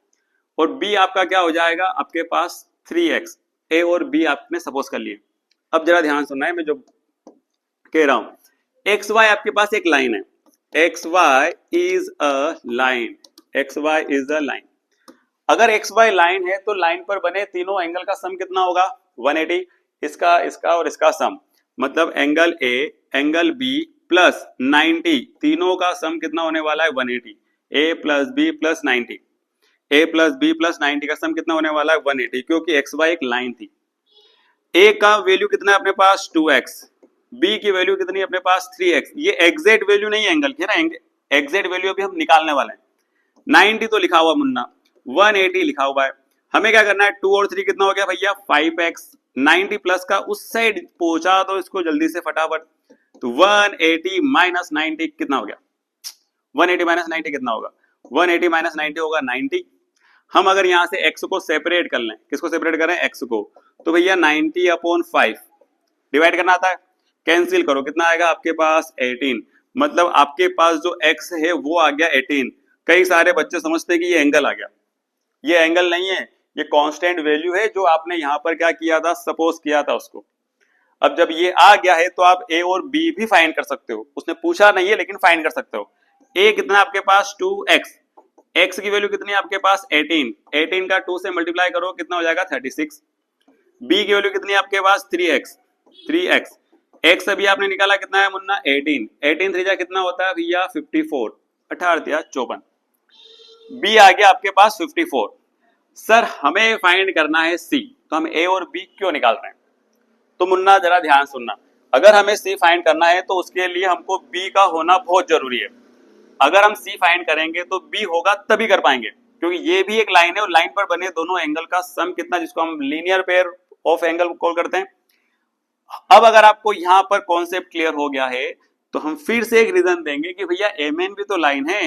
और b आपका क्या हो जाएगा आपके पास 3x। a और b आपने सपोज कर लिए। अब जरा ध्यान सुनना है मैं जो कह रहा हूं। एक्स वाई आपके पास एक लाइन है, X Y is a line, X Y is a line. अगर एक्स वाई लाइन है तो लाइन पर बने तीनों एंगल का सम कितना होगा 180। इसका इसका और इसका सम, मतलब angle A angle B plus 90, तीनों का सम कितना होने वाला है 180। A plus B plus 90, A plus B plus 90 का सम कितना होने वाला है 180, क्योंकि एक्स वाई एक लाइन थी। ए का वैल्यू कितना है अपने पास 2x, बी की वैल्यू कितनी है अपने पास 3x। ये एग्जैक्ट वैल्यू नहीं है एंगल की ना, एग्जैक्ट वैल्यू अभी हम निकालने वाले हैं। 90 तो लिखा हुआ मुन्ना, 180 लिखा हुआ है। हमें क्या करना है 2 और 3 कितना हो गया भैया 5x। 90 प्लस का उस साइड पहुंचा दो इसको जल्दी से फटाफट। तो 180 माइनस 90 कितना हो गया, 180 माइनस 90 कितना होगा, 180 माइनस 90 होगा 90। हम अगर यहां से x को सेपरेट कर लें, किसको सेपरेट करें x को, तो भैया 90/5 डिवाइड करना आता है, कैंसिल करो कितना आएगा आपके पास 18। मतलब आपके पास जो x है वो आ गया 18। कई सारे बच्चे समझते हैं कि ये एंगल आ गया, ये एंगल नहीं है, ये कांस्टेंट वैल्यू है जो आपने यहां पर क्या किया था सपोज किया था उसको। अब जब ये आ गया है तो आप a और b भी फाइंड कर सकते हो, उसने पूछा नहीं है लेकिन फाइंड कर सकते हो। a कितना आपके पास 2x, x की वैल्यू कितनी है आपके पास 18, 18 का 2 से मल्टीप्लाई करो कितना हो जाएगा 36। b की वैल्यू कितनी है आपके पास 3x, 3x, x अभी आपने निकाला कितना है मुन्ना 18, 18 3 कितना होता है भैया 54, 18 54, b आ गया आपके पास 54। सर हमें फाइंड करना है c, तो हम a और b क्यों निकाल रहे हैं, तो मुन्ना जरा ध्यान सुनना। अगर हमें c फाइंड करना है तो उसके लिए हमको b का होना बहुत जरूरी है। अगर हम c फाइंड करेंगे तो b होगा तभी कर पाएंगे, क्योंकि ये भी एक लाइन है और लाइन पर बने दोनों एंगल का सम कितना, जिसको हम linear pair of angle call करते हैं। अब अगर आपको यहां पर कॉन्सेप्ट क्लियर हो गया है तो हम फिर से एक रीजन देंगे कि भैया एमएन भी तो लाइन है,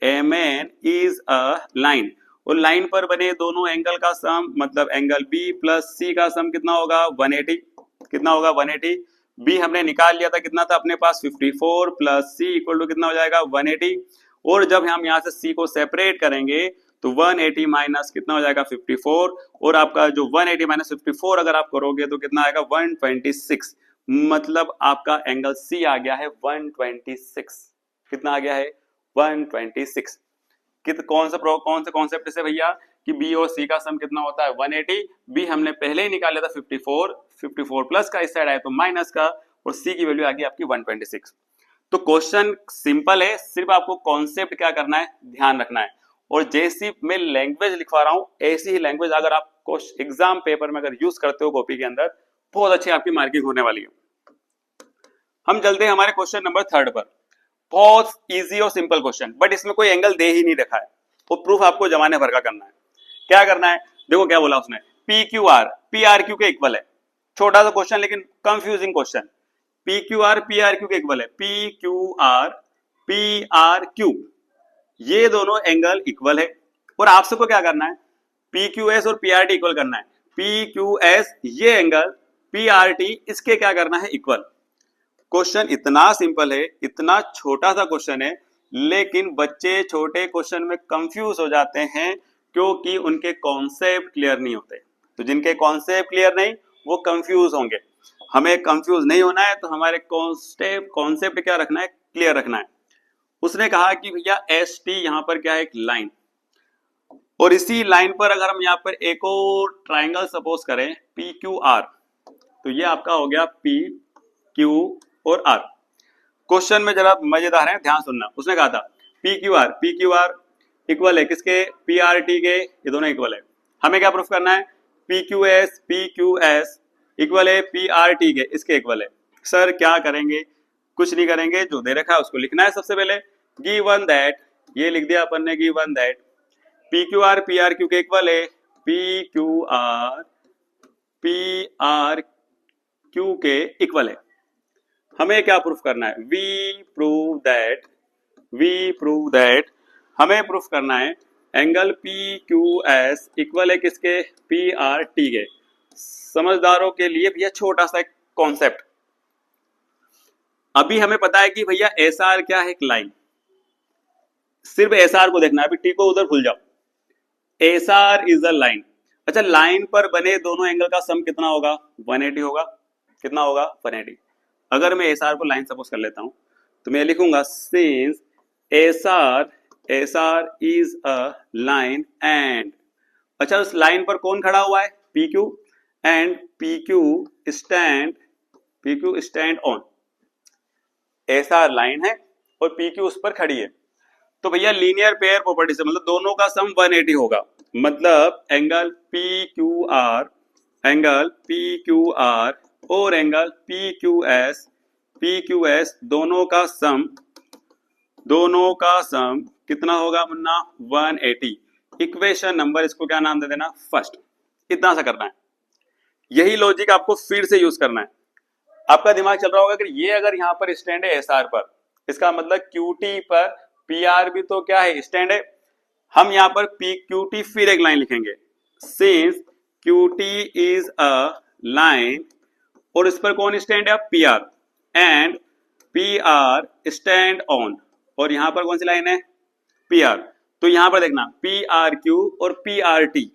एमएन इज अ लाइन, और लाइन पर बने दोनों एंगल का सम मतलब एंगल बी प्लस सी का सम कितना होगा 180, कितना होगा 180। बी हमने निकाल लिया था कितना था अपने पास 54 प्लस सी इक्वल टू कितना हो जाएगा 180। और जब हम यहाँ से सी को सेपरेट करेंगे तो 180 माइनस कितना हो जाएगा 54, और आपका जो 180 माइनस 54 अगर आप करोगे तो कितना आएगा 126। मतलब आपका एंगल सी आ गया है 126। कितना आ गया है 126। कौन से कॉन्सेप्ट से भैया कि बी और सी का सम कितना होता है 180, बी हमने पहले ही निकाला था 54 प्लस का इस साइड आया तो माइनस का, और सी की वैल्यू आ गई आपकी 126। तो क्वेश्चन सिंपल है, सिर्फ आपको कॉन्सेप्ट क्या करना है, ध्यान रखना है। और जैसी मैं लैंग्वेज लिखवा रहा हूं ऐसी ही लैंग्वेज अगर आप एग्जाम पेपर में अगर यूज करते हो कॉपी के अंदर, बहुत अच्छी आपकी मार्किंग होने वाली है। हम चलते हैं हमारे क्वेश्चन नंबर 3 पर। बहुत इजी और सिंपल क्वेश्चन, बट इसमें कोई एंगल दे ही नहीं रखा है, वो प्रूफ आपको जमाने भर का करना है। क्या करना है, देखो क्या बोला उसने, P Q R P R Q के इक्वल है। छोटा सा क्वेश्चन लेकिन confusing question. P Q are Q के इक्वल है, पी क्यू आर ये दोनों एंगल इक्वल है। और आप सबको क्या करना है, पी क्यू एस और पी आर टी इक्वल करना है। पी क्यू एस ये एंगल, पी आर टी इसके क्या करना है, इक्वल। क्वेश्चन इतना सिंपल है, इतना छोटा सा क्वेश्चन है, लेकिन बच्चे छोटे क्वेश्चन में कंफ्यूज हो जाते हैं क्योंकि उनके कॉन्सेप्ट क्लियर नहीं होते। तो जिनके कॉन्सेप्ट क्लियर नहीं वो कंफ्यूज होंगे। हमें कंफ्यूज नहीं होना है, तो हमारे कॉन्सेप्ट क्या रखना है, क्लियर रखना है। उसने कहा कि भैया एस टी यहाँ पर क्या है, एक लाइन, और इसी लाइन पर अगर हम यहाँ पर एक और ट्राइंगल सपोज करें पी क्यू आर, तो ये आपका हो गया पी क्यू और आर। क्वेश्चन में जरा मजेदार है, ध्यान सुनना। उसने कहा था पी क्यू आर इक्वल है किसके, पी आर टी के, ये दोनों इक्वल है। हमें क्या प्रूफ करना है, पी क्यू एस इक्वल है पी आर टी के, इसके इक्वल है। सर क्या करेंगे, कुछ नहीं करेंगे, जो दे रखा है उसको लिखना है। सबसे पहले गिवन दैट, ये लिख दिया अपन ने, given that P Q are के इक्वल है, पी आर क्यू के इक्वल है। हमें क्या प्रूफ करना है, वी प्रूव दैट हमें प्रूफ करना है angle P Q S equal है किसके, पी आर टी के। समझदारों के लिए भैया छोटा सा एक कॉन्सेप्ट। अभी हमें पता है कि भैया एस आर क्या है, एक लाइन, सिर्फ एस आर को देखना है, अभी टी को उधर भूल जाओ। S R is a line. अच्छा, लाइन पर बने दोनों एंगल का सम कितना होगा, 180 होगा। कितना होगा, 180। अगर मैं एस आर को लाइन सपोज कर लेता हूं तो मैं लिखूंगा since S R is a line and, अच्छा उस लाइन पर कौन खड़ा हुआ है, P Q, and P Q stand on. S R line है और पी क्यू उस पर खड़ी है, तो भैया लीनियर पेयर प्रॉपर्टी से मतलब दोनों का सम 180 होगा। मतलब एंगल पी क्यू आर और एंगल पी क्यू एस दोनों का सम कितना होगा मुन्ना, 180। इक्वेशन नंबर, इसको क्या नाम दे देना, फर्स्ट। इतना सा करना है। यही लॉजिक आपको फिर से यूज करना है। आपका दिमाग चल रहा होगा कि ये अगर यहाँ पर स्टैंड है एस आर पर, इसका मतलब क्यू टी पर पी आर भी तो क्या है, स्टैंड है। हम यहाँ पर पी क्यू टी फिर एक लाइन लिखेंगे, since Q T is a line, और इस पर कौन स्टैंड है, P R, and P R stand on, और यहां पर कौन सी लाइन है, पी आर। तो यहां पर देखना पी आर क्यू और P R T,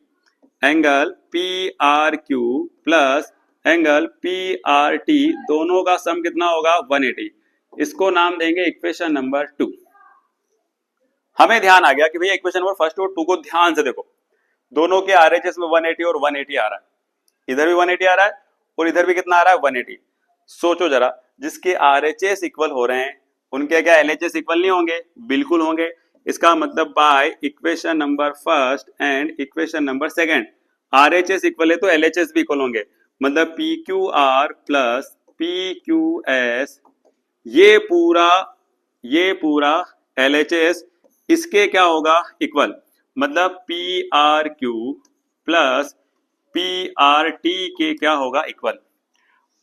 angle P R Q plus angle P R T, दोनों का सम कितना होगा, 180। इसको नाम देंगे इक्वेशन नंबर 2। हमें ध्यान आ गया कि भैया इक्वेशन नंबर फर्स्ट और 2 को ध्यान से देखो, दोनों के आरएचएस में 180 और 180 आ रहा है, इधर भी 180 आ रहा है और इधर भी कितना आ रहा है, 180। सोचो जरा, जिसके आरएचएस इक्वल हो रहे हैं उनके क्या एलएचएस इक्वल नहीं होंगे, बिल्कुल होंगे। इसका मतलब by equation number first and equation number second, RHS equal है तो एलएचएस भी इक्वल होंगे। मतलब P Q R plus P Q S, ये पूरा एलएचएस इसके क्या होगा, इक्वल। मतलब P R Q plus P R T के क्या होगा, इक्वल।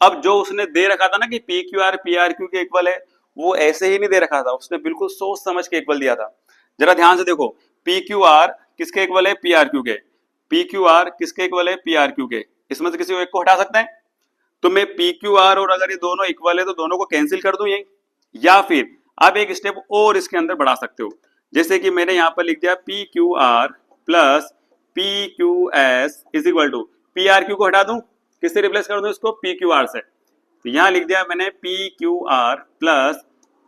अब जो उसने दे रखा था ना कि पी क्यू आर के इक्वल है, वो ऐसे ही नहीं दे रखा था, उसने बिल्कुल सोच समझ के इक्वल दिया था। जरा ध्यान से देखो, पी क्यू आर किसके इक्वल है, पी आर क्यू के। पी क्यू आर किसके इक्वल है, पी आर क्यू के। इसमें से किसी को एक को हटा सकते हैं, तो मैं पी क्यू आर और अगर ये दोनों इक्वल है तो दोनों को कैंसिल कर दूं यही, या फिर आप एक स्टेप और इसके अंदर बढ़ा सकते हो। जैसे कि मैंने यहां पर लिख दिया P Q R plus P Q S is equal to, P R Q को हटा दूं, किससे रिप्लेस कर दूं इसको, पी क्यू आर से। तो यहां लिख दिया मैंने P Q R plus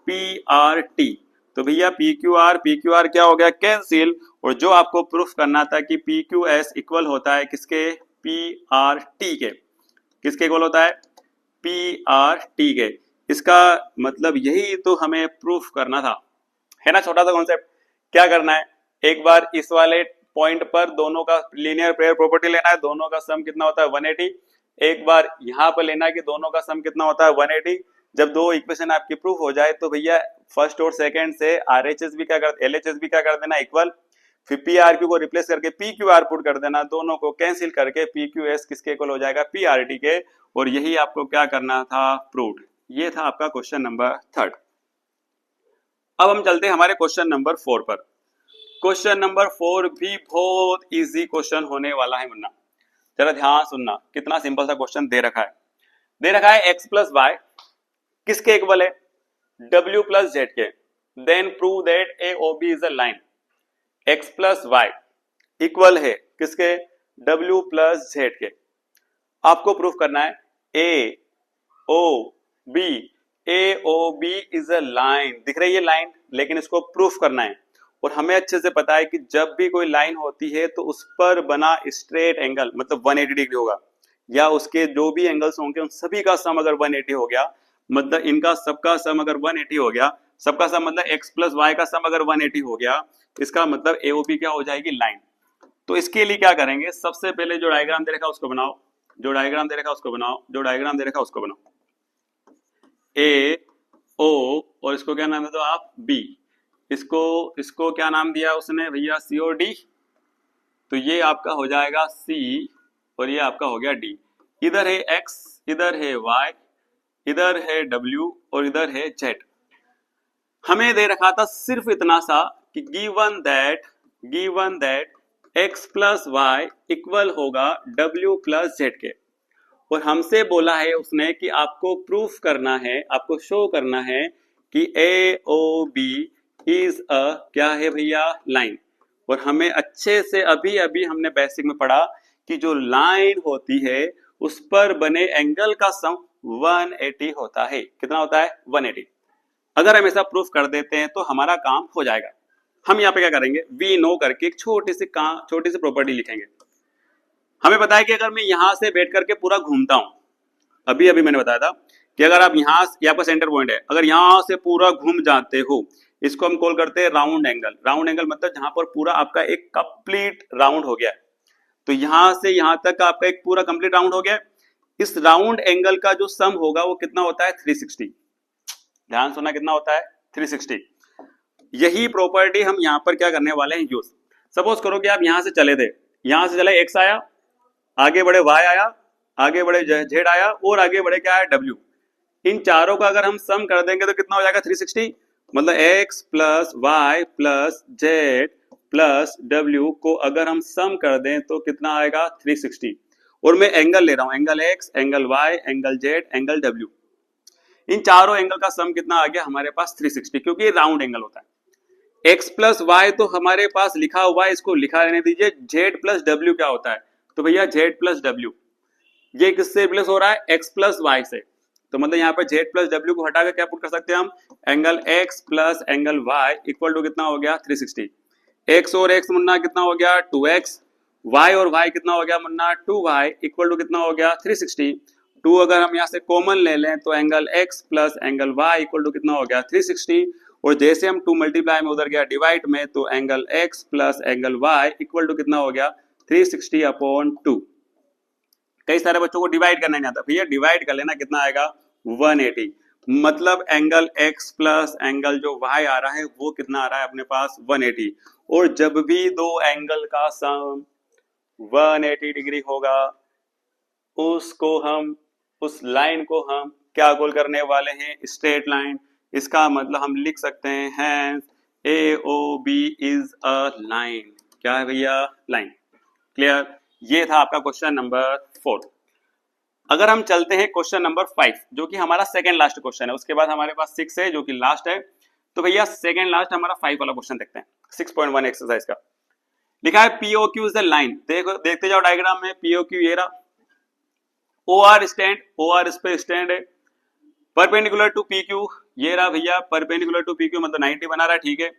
P R T. तो भैया पी क्यू आर क्या हो गया, कैंसिल। और जो आपको प्रूफ करना था कि पी क्यू एस इक्वल होता है किसके, पी आर टी के, किसके इक्वल होता है, पी आर टी के। इसका मतलब यही तो हमें प्रूफ करना था, है ना। छोटा सा कॉन्सेप्ट, क्या करना है, एक बार इस वाले पॉइंट पर दोनों का लीनियर पेयर प्रॉपर्टी लेना है, दोनों का सम कितना होता है 180। एक बार यहाँ पर लेना है कि दोनों का सम कितना होता है 180। जब दो इक्वेशन आपकी प्रूफ हो जाए तो भैया फर्स्ट और सेकंड से आरएचएस भी क्या कर, एलएचएस भी क्या कर देना इक्वल, फिर पी आर क्यू को रिप्लेस करके पी क्यू आर पुट कर देना, दोनों को कैंसिल करके पी क्यू एस किसके इक्वल हो जाएगा, पी आर टी के। और यही आपको क्या करना था, प्रूव। ये था आपका क्वेश्चन नंबर 3। अब हम चलते हैं हमारे क्वेश्चन नंबर 4 पर। क्वेश्चन नंबर 4 भी बहुत इजी क्वेश्चन होने वाला है मुन्ना, जरा ध्यान सुनना, कितना सिंपल सा क्वेश्चन दे रखा है। दे रखा है x प्लस वाई किसके इक्वल है, w प्लस जेड के। Then prove that A O B is a line. x plus Y equal है किसके, w प्लस जेड के। आपको प्रूफ करना है A O B, A O B is a line, दिख रही है लाइन, लेकिन इसको प्रूफ करना है। और हमें अच्छे से पता है कि जब भी कोई लाइन होती है तो उस पर बना स्ट्रेट एंगल मतलब 180 डिग्री होगा, या उसके जो भी एंगल्स होंगे उन सभी का सम अगर 180 हो गया, मतलब इनका सबका सम अगर 180 हो गया, सबका सम मतलब x प्लस वाई का सम अगर 180 हो गया, इसका मतलब एओबी क्या हो जाएगी, लाइन। तो इसके लिए क्या करेंगे, सबसे पहले जो डायग्राम दे रखा उसको बनाओ, जो डायग्राम दे रखा उसको बनाओ, जो डायग्राम दे रखा उसको बनाओ। ए ओ और इसको क्या नाम है तो आप बी, इसको क्या नाम दिया उसने भैया, सी और डी। तो ये आपका हो जाएगा सी और ये आपका हो गया डी। इधर है एक्स, इधर है वाई, इधर है डब्ल्यू और इधर है जेड। हमें दे रखा था सिर्फ इतना सा कि given that x plus Y equal होगा w प्लस जेड के। और हमसे बोला है उसने कि आपको प्रूफ करना है, आपको शो करना है कि ए ओ बी इज अ क्या है भैया, लाइन। और हमें अच्छे से अभी अभी हमने बेसिक में पढ़ा कि जो लाइन होती है उस पर बने एंगल का सम 180 होता है। कितना होता है, 180। अगर हम ऐसा प्रूफ कर देते हैं तो हमारा काम हो जाएगा। हम यहाँ पे क्या करेंगे, वी नो करके एक छोटी सी प्रॉपर्टी लिखेंगे। हमें पता है कि अगर मैं यहां से बैठ करके पूरा घूमता हूं, अभी अभी मैंने बताया था कि अगर आप यहाँ, आपका सेंटर पॉइंट है, अगर यहां से पूरा घूम जाते हो, इसको हम कॉल करते हैं राउंड एंगल। राउंड एंगल मतलब जहां पर पूरा आपका एक कंप्लीट राउंड हो गया। तो यहां से यहां तक आपका एक पूरा कंप्लीट राउंड हो गया। इस राउंड एंगल का जो सम होगा वो कितना होता है, 360। ध्यान सुना, कितना होता है, 360। यही प्रॉपर्टी हम यहां पर क्या करने वाले हैं, यूज। सपोज करो कि आप यहां से चले थे, यहां से चले एक्स आया, आगे बढ़े वाई आया, आगे बढ़े जेड आया और आगे बढ़े क्या है, डब्ल्यू। इन चारों का अगर हम सम कर देंगे तो कितना हो जाएगा, 360। मतलब x plus y plus z plus डब्ल्यू को अगर हम सम कर दें तो कितना आएगा, 360। और मैं एंगल ले रहा हूं, angle X, angle Y, angle Z, angle W. इन चारों एंगल का सम कितना आ गया हमारे पास, 360, क्योंकि ये राउंड एंगल होता है। x प्लस वाई तो हमारे पास लिखा हुआ है, इसको लिखा रहने दीजिए। z प्लस डब्ल्यू क्या होता है, तो भैया z प्लस डब्ल्यू, ये किससे रिप्लेस हो रहा है, x प्लस वाई से। तो मतलब यहाँ पर z प्लस डब्ल्यू को हटाकर क्या पुट कर सकते हैं हम, angle x plus angle y equal to कितना हो गया, 360। x और x मुन्ना कितना हो गया, 2x, y और y कितना हो गया मुन्ना, 2y इक्वल टू कितना हो गया, 360। 2 अगर हम यहाँ से कॉमन ले लें तो angle x plus angle y equal to कितना हो गया, 360। और जैसे हम 2 मल्टीप्लाई में उधर गया डिवाइड में, तो angle x plus angle y equal to कितना हो गया, 360 अपॉन 2। कई सारे बच्चों को डिवाइड करना नहीं आता, भैया डिवाइड कर लेना, कितना आएगा, 180। मतलब एंगल x प्लस एंगल जो y आ रहा है वो कितना आ रहा है अपने पास, 180। और जब भी दो एंगल का सम 180 डिग्री होगा, उसको हम, उस लाइन को हम क्या कॉल करने वाले हैं, स्ट्रेट लाइन। इसका मतलब हम लिख सकते हैं hence AOB is a line. क्या है भैया, लाइन। क्लियर। ये था आपका क्वेश्चन नंबर 4। अगर हम चलते हैं क्वेश्चन नंबर 5, जो कि हमारा सेकंड लास्ट क्वेश्चन है, उसके बाद हमारे पास 6 है जो कि लास्ट है। तो भैया सेकंड लास्ट हमारा 5 वाला क्वेश्चन देखते हैं, 6.1 एक्सरसाइज का। लिखा है POQ इज द लाइन। देखो, देखते जाओ डायग्राम में, POQ ये रहा, OR स्टैंड, OR इस पे स्टैंड है, परपेंडिकुलर टू PQ ये रहा भैया परपेंडिकुलर टू पी क्यू मतलब 90 बना रहा है, ठीक है।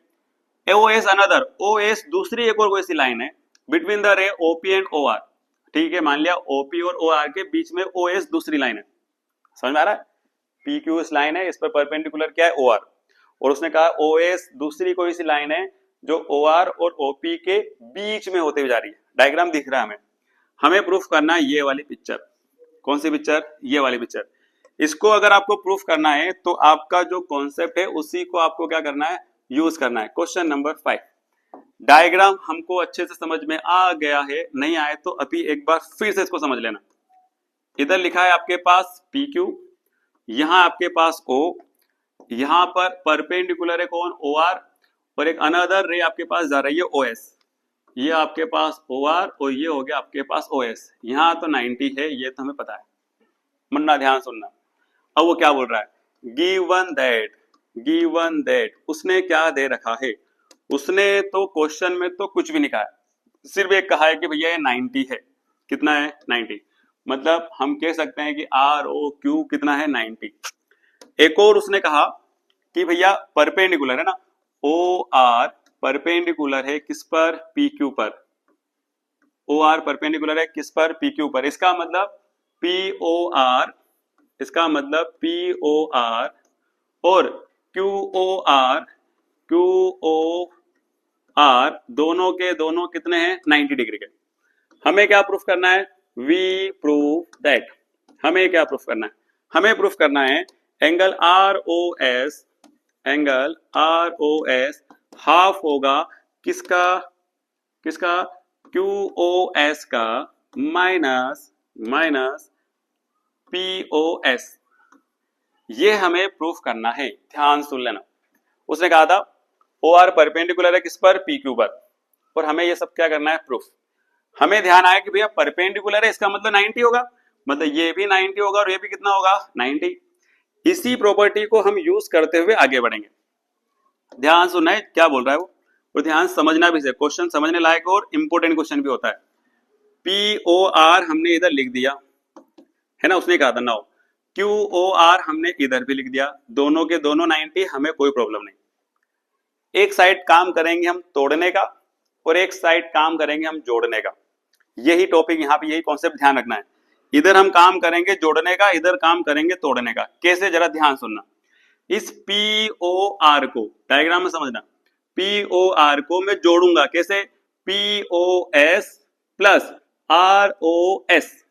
O S another, O S दूसरी एक और कोई सी लाइन है between the ray OP and O R, ठीक है, मान लिया ओपी और ओ आर के बीच में ओ एस दूसरी लाइन है, समझ में आ रहा है। पी क्यू इस लाइन है, इस पर परपेंडिकुलर क्या है ओ आर, और उसने कहा ओ एस दूसरी कोई सी लाइन है जो ओ आर और ओपी के बीच में होते हुए जा रही है। डायग्राम दिख रहा है हमें प्रूफ करना है ये वाली पिक्चर। कौन सी पिक्चर? ये वाली पिक्चर। इसको अगर आपको प्रूफ करना है तो आपका जो कॉन्सेप्ट है उसी को आपको क्या करना है, यूज करना है। क्वेश्चन नंबर 5, डायग्राम हमको अच्छे से समझ में आ गया है, नहीं आए तो अभी एक बार फिर से इसको समझ लेना। इधर लिखा है आपके पास पी क्यू, यहां आपके पास ओ, यहां पर परपेंडिकुलर है कौन, ओ आर, और एक अनदर रे आपके पास जा रही है ओ एस। ये आपके पास ओ आर और ये हो गया आपके पास ओ एस। यहां तो 90 है, ये तो हमें पता है, मन्ना ध्यान सुनना। अब वो क्या बोल रहा है, गिवन दैट, उसने क्या दे रखा है, उसने तो क्वेश्चन में तो कुछ भी नहीं कहा है, सिर्फ एक कहा है कि भैया ये 90 है। कितना है? 90। मतलब हम कह सकते हैं कि आर ओ क्यू कितना है, 90। एक और उसने कहा कि भैया परपेंडिकुलर है ना, ओ आर परपेंडिकुलर है किस पर, पी क्यू पर। ओ आर परपेंडिकुलर है किस पर, पी क्यू पर। इसका मतलब पी ओ आर, इसका मतलब पी ओ आर और Q O R, Q O R दोनों के दोनों कितने हैं, 90 डिग्री के। हमें क्या प्रूफ करना है, वी प्रूफ दैट। हमें क्या प्रूफ करना है, हमें प्रूफ करना है angle R O S, angle R O S half होगा किसका, किसका, क्यू ओ एस का माइनस पी ओ एस। ये हमें प्रूफ करना है, ध्यान सुन लेना। उसने कहा था ओ आर परपेंडिकुलर है किस पर, पी क्यू पर, और हमें ये सब क्या करना है, प्रूफ। हमें ध्यान आया कि भैया परपेंडिकुलर है, इसका मतलब 90 होगा, मतलब ये भी 90 होगा और ये भी कितना होगा, 90। इसी प्रॉपर्टी को हम यूज करते हुए आगे बढ़ेंगे। ध्यान सुनना है क्या बोल रहा है वो, और ध्यान समझना भी है, क्वेश्चन समझने लायक और इंपोर्टेंट क्वेश्चन भी होता है। पी ओ आर हमने इधर लिख दिया है ना, उसने कहा था नाउ क्यू ओ आर हमने इधर भी लिख दिया, दोनों के दोनों 90, हमें कोई प्रॉब्लम नहीं। एक साइड काम करेंगे हम तोड़ने का और एक साइड काम करेंगे हम जोड़ने का। यही टॉपिक यहाँ पे, यही कॉन्सेप्ट ध्यान रखना है। इधर हम काम करेंगे जोड़ने का, इधर काम करेंगे तोड़ने का। कैसे, जरा ध्यान सुनना। इस पी ओ आर को डायग्राम में समझना, पी ओ आर को मैं जोड़ूंगा कैसे, P O S plus R O S.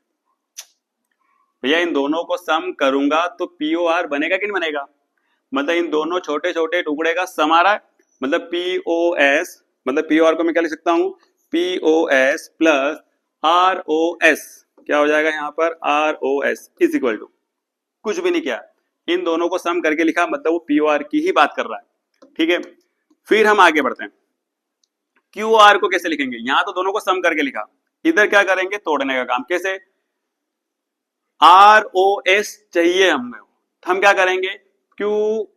भैया इन दोनों को सम करूंगा तो पी ओ आर बनेगा कि नहीं बनेगा, मतलब इन दोनों छोटे छोटे टुकड़े का सम आ रहा है, मतलब पी ओ एस, मतलब पी ओ आर को मैं क्या लिख सकता हूं, P O S plus R O S. क्या हो जाएगा यहाँ पर, R O S is equal to, कुछ भी नहीं किया, इन दोनों को सम करके लिखा, मतलब वो पी ओ आर की ही बात कर रहा है, ठीक है। फिर हम आगे बढ़ते हैं, क्यू आर को कैसे लिखेंगे, यहां तो दोनों को सम करके लिखा, इधर क्या करेंगे, तोड़ने का काम। कैसे, आर ओ एस चाहिए हमें, हम क्या करेंगे, क्यू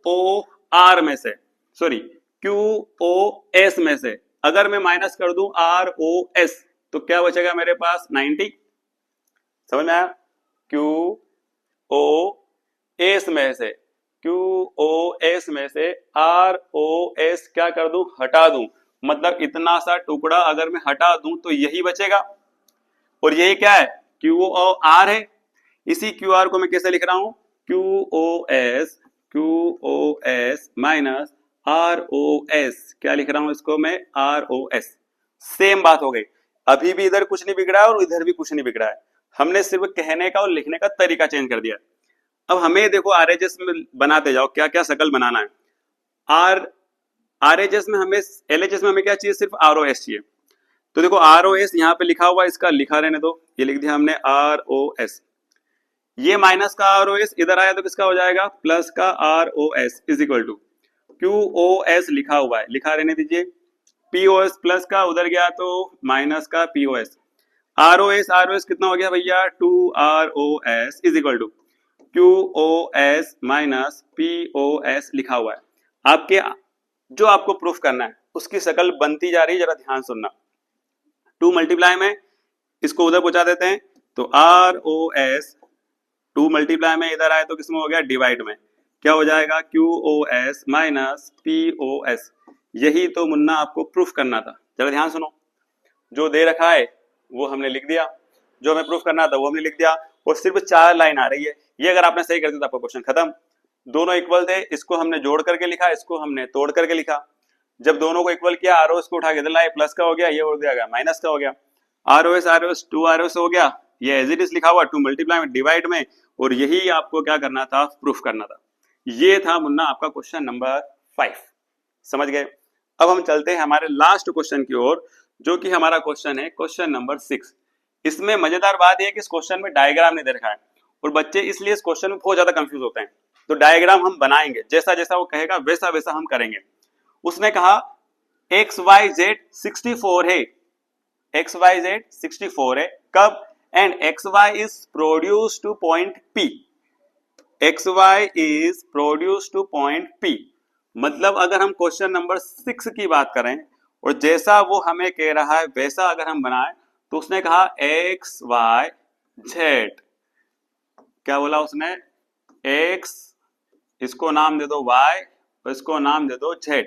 ओ आर में से, सॉरी क्यू ओ एस में से अगर मैं माइनस कर दूं आर ओ एस तो क्या बचेगा मेरे पास, 90। समझ में आया, क्यू ओ एस में से, क्यू ओ एस में से आर ओ एस क्या कर दूं, हटा दूं, मतलब इतना सा टुकड़ा अगर मैं हटा दूं तो यही बचेगा, और यही क्या है, क्यू ओ आर है। इसी क्यू आर को मैं कैसे लिख रहा हूं, Q O S minus R O S, क्या लिख रहा हूं इसको मैं, आर ओ एस। सेम बात हो गई, अभी भी इधर कुछ नहीं बिगड़ा है और इधर भी कुछ नहीं बिगड़ा है, हमने सिर्फ कहने का और लिखने का तरीका चेंज कर दिया। अब हमें देखो आरएचएस में बनाते जाओ, क्या क्या शकल बनाना है। आरएचएस में हमें, एलएचएस में हमें क्या चाहिए, सिर्फ आर ओ एस चाहिए। तो देखो आर ओ एस यहाँ पे लिखा हुआ, इसका लिखा रहने दो, ये लिख दिया हमने आर ओ एस। ये माइनस का आर ओ एस इधर आया तो किसका हो जाएगा, प्लस का R O S is equal to Q O S लिखा हुआ है, लिखा रहने दीजिए, पी ओ एस प्लस का उधर गया तो माइनस का P O S, R O S कितना हो गया भैया, 2 R O S is equal to Q O S minus P O S लिखा हुआ है। आपके जो आपको प्रूफ करना है उसकी शकल बनती जा रही है, जरा ध्यान सुनना। 2 मल्टीप्लाई में इसको उधर पहुंचा देते हैं, तो आर ओ एस 2 मल्टीप्लाई में इधर आए तो किसमें हो गया, डिवाइड में, क्या हो जाएगा, QoS माइनस PoS। यही तो मुन्ना आपको प्रूफ करना था। जरा ध्यान सुनो, जो दे रखा है वो हमने लिख दिया, जो हमें प्रूफ करना था वो हमने लिख दिया, और सिर्फ 4 लाइन आ रही है। ये अगर आपने सही कर दिया तो आपका क्वेश्चन खत्म। दोनों इक्वल थे, इसको हमने जोड़ करके लिखा, इसको हमने तोड़ करके लिखा। जब दोनों को इक्वल किया, ROS को उठा के दिला, प्लस का हो गया, ये हो गया माइनस का हो गया। ROS 2 ROS हो गया, ये एज इट इज लिखा हुआ, टू मल्टीप्लाई में डिवाइड में, और यही आपको क्या करना था, प्रूफ करना था। ये था मुन्ना आपका क्वेश्चन नंबर 5। समझ गए। अब हम चलते हैं हमारे लास्ट क्वेश्चन की ओर, जो कि हमारा क्वेश्चन है क्वेश्चन नंबर 6। इसमें मजेदार बात यह है कि इस क्वेश्चन में डायग्राम नहीं दे रखा है, और बच्चे इसलिए इस क्वेश्चन में बहुत ज्यादा कंफ्यूज होते हैं। तो डायग्राम हम बनाएंगे, जैसा जैसा वो कहेगा वैसा वैसा हम करेंगे। उसने कहा XYZ 64 है, XYZ 64 है, कब, and XY is produce two point P, XY is produce two point P। मतलब अगर हम क्वेश्चन नंबर 6 की बात करें और जैसा वो हमें कह रहा है वैसा अगर हम बनाएं, तो उसने कहा XYZ, क्या बोला उसने, X, इसको नाम दे दो Y, और इसको नाम दे दो Z।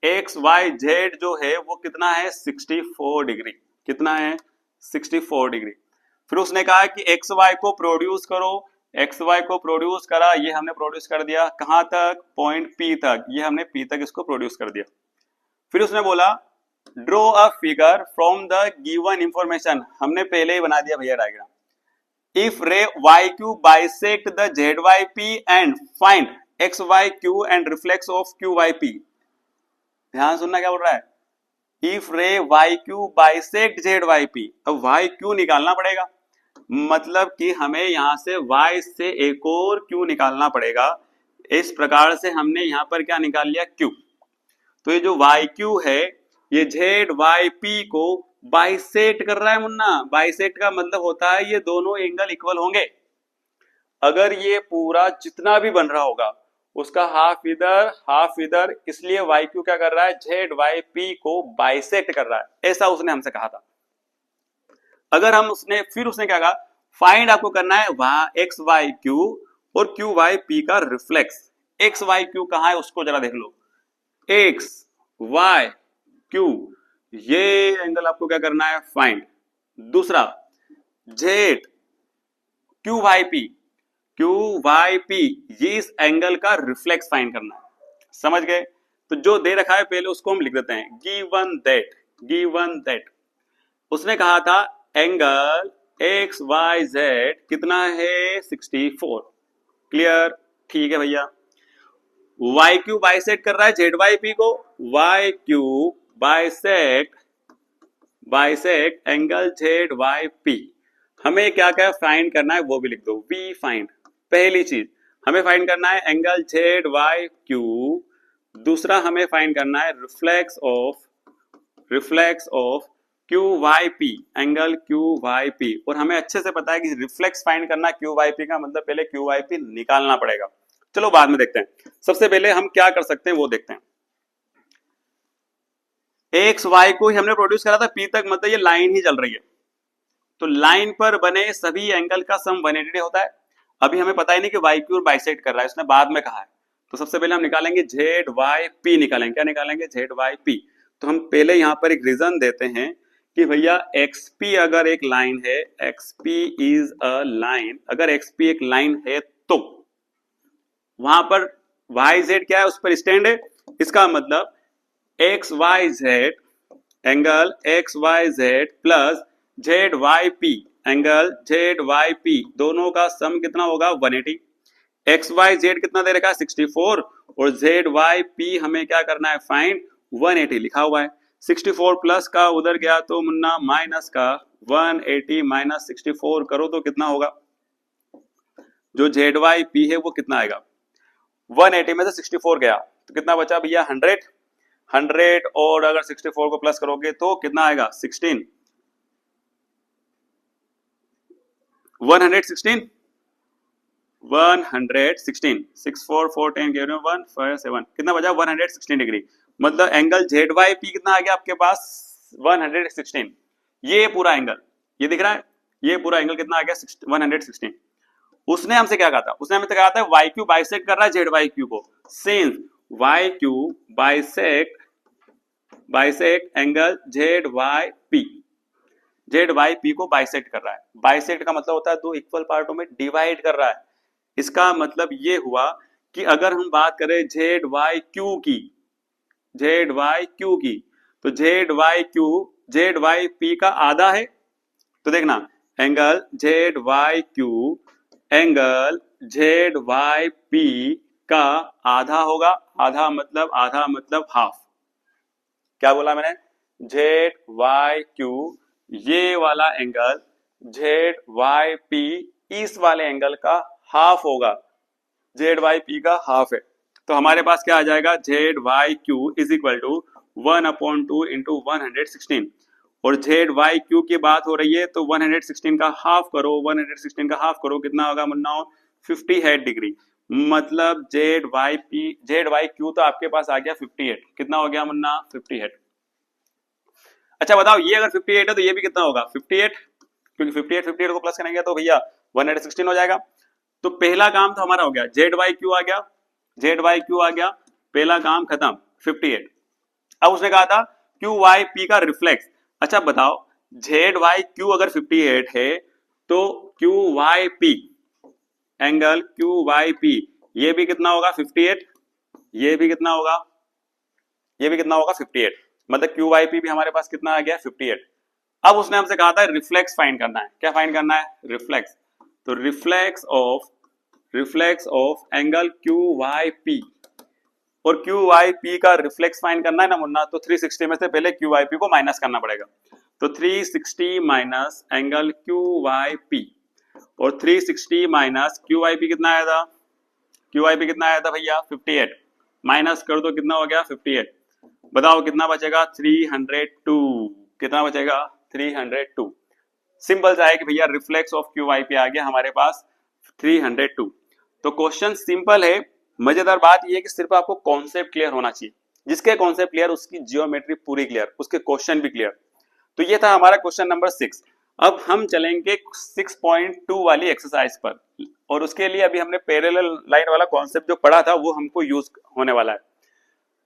XYZ जो है वो कितना है, 64 डिग्री। कितना है, 64 डिग्री। फिर उसने कहा कि XY को प्रोड्यूस करो, XY को प्रोड्यूस करा, ये हमने प्रोड्यूस कर दिया, कहां तक, पॉइंट P तक, ये हमने P तक इसको प्रोड्यूस कर दिया। फिर उसने बोला draw a figure from the given information, हमने पहले ही बना दिया भैया डायग्राम। इफ रे YQ bisect the ZYP and find XYQ and reflex of QYP। ध्यान सुनना क्या बोल रहा है, इफ रे YQ बाइसेक्ट ZYP, अब YQ निकालना पड़ेगा, मतलब कि हमें यहां से Y से एक और Q निकालना पड़ेगा। इस प्रकार से हमने यहां पर क्या निकाल लिया, Q। तो ये जो YQ है ये ZYP को बाइसेक्ट कर रहा है मुन्ना। बाइसेक्ट का मतलब होता है ये दोनों एंगल इक्वल होंगे। अगर ये पूरा जितना भी बन रहा होगा उसका हाफ इधर हाफ इधर, इसलिए YQ क्या कर रहा है, ZYP को बाइसेक्ट कर रहा है, ऐसा उसने हमसे कहा था। अगर हम उसने फिर उसने क्या कहा, फाइंड आपको करना है XYQ और QYP का रिफ्लेक्स। XYQ कहां है उसको जरा देख लो, XYQ, ये एंगल आपको क्या करना है, फाइंड। दूसरा QYP, ये इस एंगल का रिफ्लेक्स फाइंड करना है। समझ गए। तो जो दे रखा है पहले उसको हम लिख देते हैं, गिवन दैट उसने कहा था एंगल XYZ कितना है, 64। क्लियर, ठीक है भैया। YQ बाइसेक्ट कर रहा है ZYP को, YQ बाइसेक्ट एंगल ZYP। हमें क्या क्या फाइंड करना है वो भी लिख दो, वी फाइंड। पहली चीज हमें फाइंड करना है एंगल ZYQ, दूसरा हमें फाइंड करना है reflex of QYP, angle QYP। और हमें अच्छे से पता है कि रिफ्लेक्स फाइंड करना QYP का मतलब पहले QYP निकालना पड़ेगा। चलो बाद में देखते हैं, सबसे पहले हम क्या कर सकते हैं वो देखते हैं। XY को ही हमने प्रोड्यूस करा था P तक, मतलब ये लाइन ही चल रही है, तो लाइन पर बने सभी एंगल का सम 180 होता है। अभी हमें पता ही नहीं कि YQ और बाइसेक्ट कर रहा है, उसने बाद में कहा है। तो सबसे पहले हम निकालेंगे ZYP, निकालेंगे क्या निकालेंगे, ZYP। तो हम पहले यहां पर एक रीजन देते हैं कि भैया XP अगर एक लाइन है, XP इज अ लाइन, अगर XP एक लाइन है तो वहां पर YZ क्या है, उस पर स्टैंड है। इसका मतलब XYZ, angle XYZ plus ZYP, angle ZYP, दोनों का सम कितना होगा, 180। XYZ कितना दे रखा है, 64, और ZYP हमें क्या करना है, फाइंड 180 लिखा हुआ है। 64 प्लस का उधर गया तो मुन्ना माइनस का, 180 माइनस 64 करो तो कितना होगा, जो ZYP है वो कितना आएगा, 180 में से 64 गया तो कितना बचा भैया, 100, और अगर 64 को प्लस करोगे तो कितना आएगा, 16, 116, 6 4 4 10 1 5 7, कितना बचा, 116 डिग्री। मतलब एंगल ZYP कितना आ गया आपके पास, 116। ये पूरा एंगल, ये दिख रहा है, ये पूरा एंगल कितना आ गया, 116। उसने हमसे क्या कहा था, उसने हमसे कहा था वाई क्यू बाइसेक्ट कर रहा है जेड वाई क्यू को, since Y Q bisect angle Z Y P, Z Y P को बाइसेक्ट कर रहा है। बाइसेक्ट का मतलब होता है दो इक्वल पार्टों में डिवाइड कर रहा है। इसका मतलब ये हुआ कि अगर हम बात करें जेड वाई क्यू की, जेड वाई क्यू की, तो जेड वाई पी का आधा है। तो देखना angle Z Y Q angle Z Y P का आधा होगा। आधा मतलब हाफ। क्या बोला मैंने, जेड वाई क्यू ये वाला एंगल जेड वाई पी इस वाले एंगल का हाफ होगा, जेड वाई पी का हाफ है। तो हमारे पास क्या आ जाएगा, Z Y Q is equal to 1/2 into 116, और जेड वाई क्यू की बात हो रही है तो 116 का हाफ करो, 116 का हाफ करो, कितना होगा मुन्ना, 58 डिग्री। मतलब जेड वाई क्यू तो आपके पास आ गया 58, कितना हो गया मुन्ना, 58। अच्छा बताओ ये अगर 58 है तो ये भी कितना होगा 58, क्योंकि 58 को प्लस करेंगे तो भैया 116 हो जाएगा। तो पहला काम तो हमारा हो गया, जेड वाई क्यू आ गया, जेड वाई क्यू आ गया, पहला काम खत्म 58। अब उसने कहा था क्यू वाई पी का रिफ्लेक्स। अच्छा बताओ जेड वाई क्यू अगर 58 है तो Q Y P angle Q Y P ये भी कितना होगा 58, ये भी कितना होगा, ये भी कितना होगा 58। मतलब क्यू वाई पी भी हमारे पास कितना आ गया 58। अब उसने हमसे कहा था रिफ्लेक्स फाइंड करना है। क्या फाइंड करना है, रिफ्लेक्स। तो reflex of angle Q Y P, और क्यू वाई पी का रिफ्लेक्स फाइंड करना है ना मुन्ना, तो 360 में से पहले क्यू वाई पी को माइनस करना पड़ेगा। तो 360 minus angle Q Y P, और 360 माइनस क्यू वाई पी कितना आया था, क्यू वाई पी कितना आया था भैया 58, माइनस कर दो कितना हो गया 58। बताओ कितना बचेगा 302, कितना बचेगा 302। सिंपल सा है कि भैया reflex of Q Y P आ गया हमारे पास 302। तो क्वेश्चन सिंपल है। मजेदार बात यह है कि सिर्फ आपको कॉन्सेप्ट क्लियर होना चाहिए, जिसके कॉन्सेप्ट क्लियर उसकी जियोमेट्री पूरी क्लियर, उसके क्वेश्चन भी क्लियर। तो ये था हमारा क्वेश्चन नंबर 6। अब हम चलेंगे 6.2 वाली एक्सरसाइज पर, और उसके लिए अभी हमने पैरेलल लाइन वाला कॉन्सेप्ट जो पढ़ा था वो हमको यूज होने वाला है।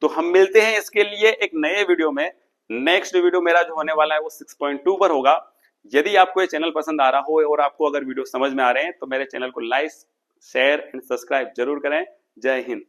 तो हम मिलते हैं इसके लिए एक नए वीडियो में। नेक्स्ट वीडियो मेरा जो होने वाला है वो 6.2 पर होगा। यदि आपको ये चैनल पसंद आ रहा हो और आपको अगर वीडियो समझ में आ रहे हैं तो मेरे चैनल को लाइक शेयर एंड सब्सक्राइब जरूर करें। जय हिंद।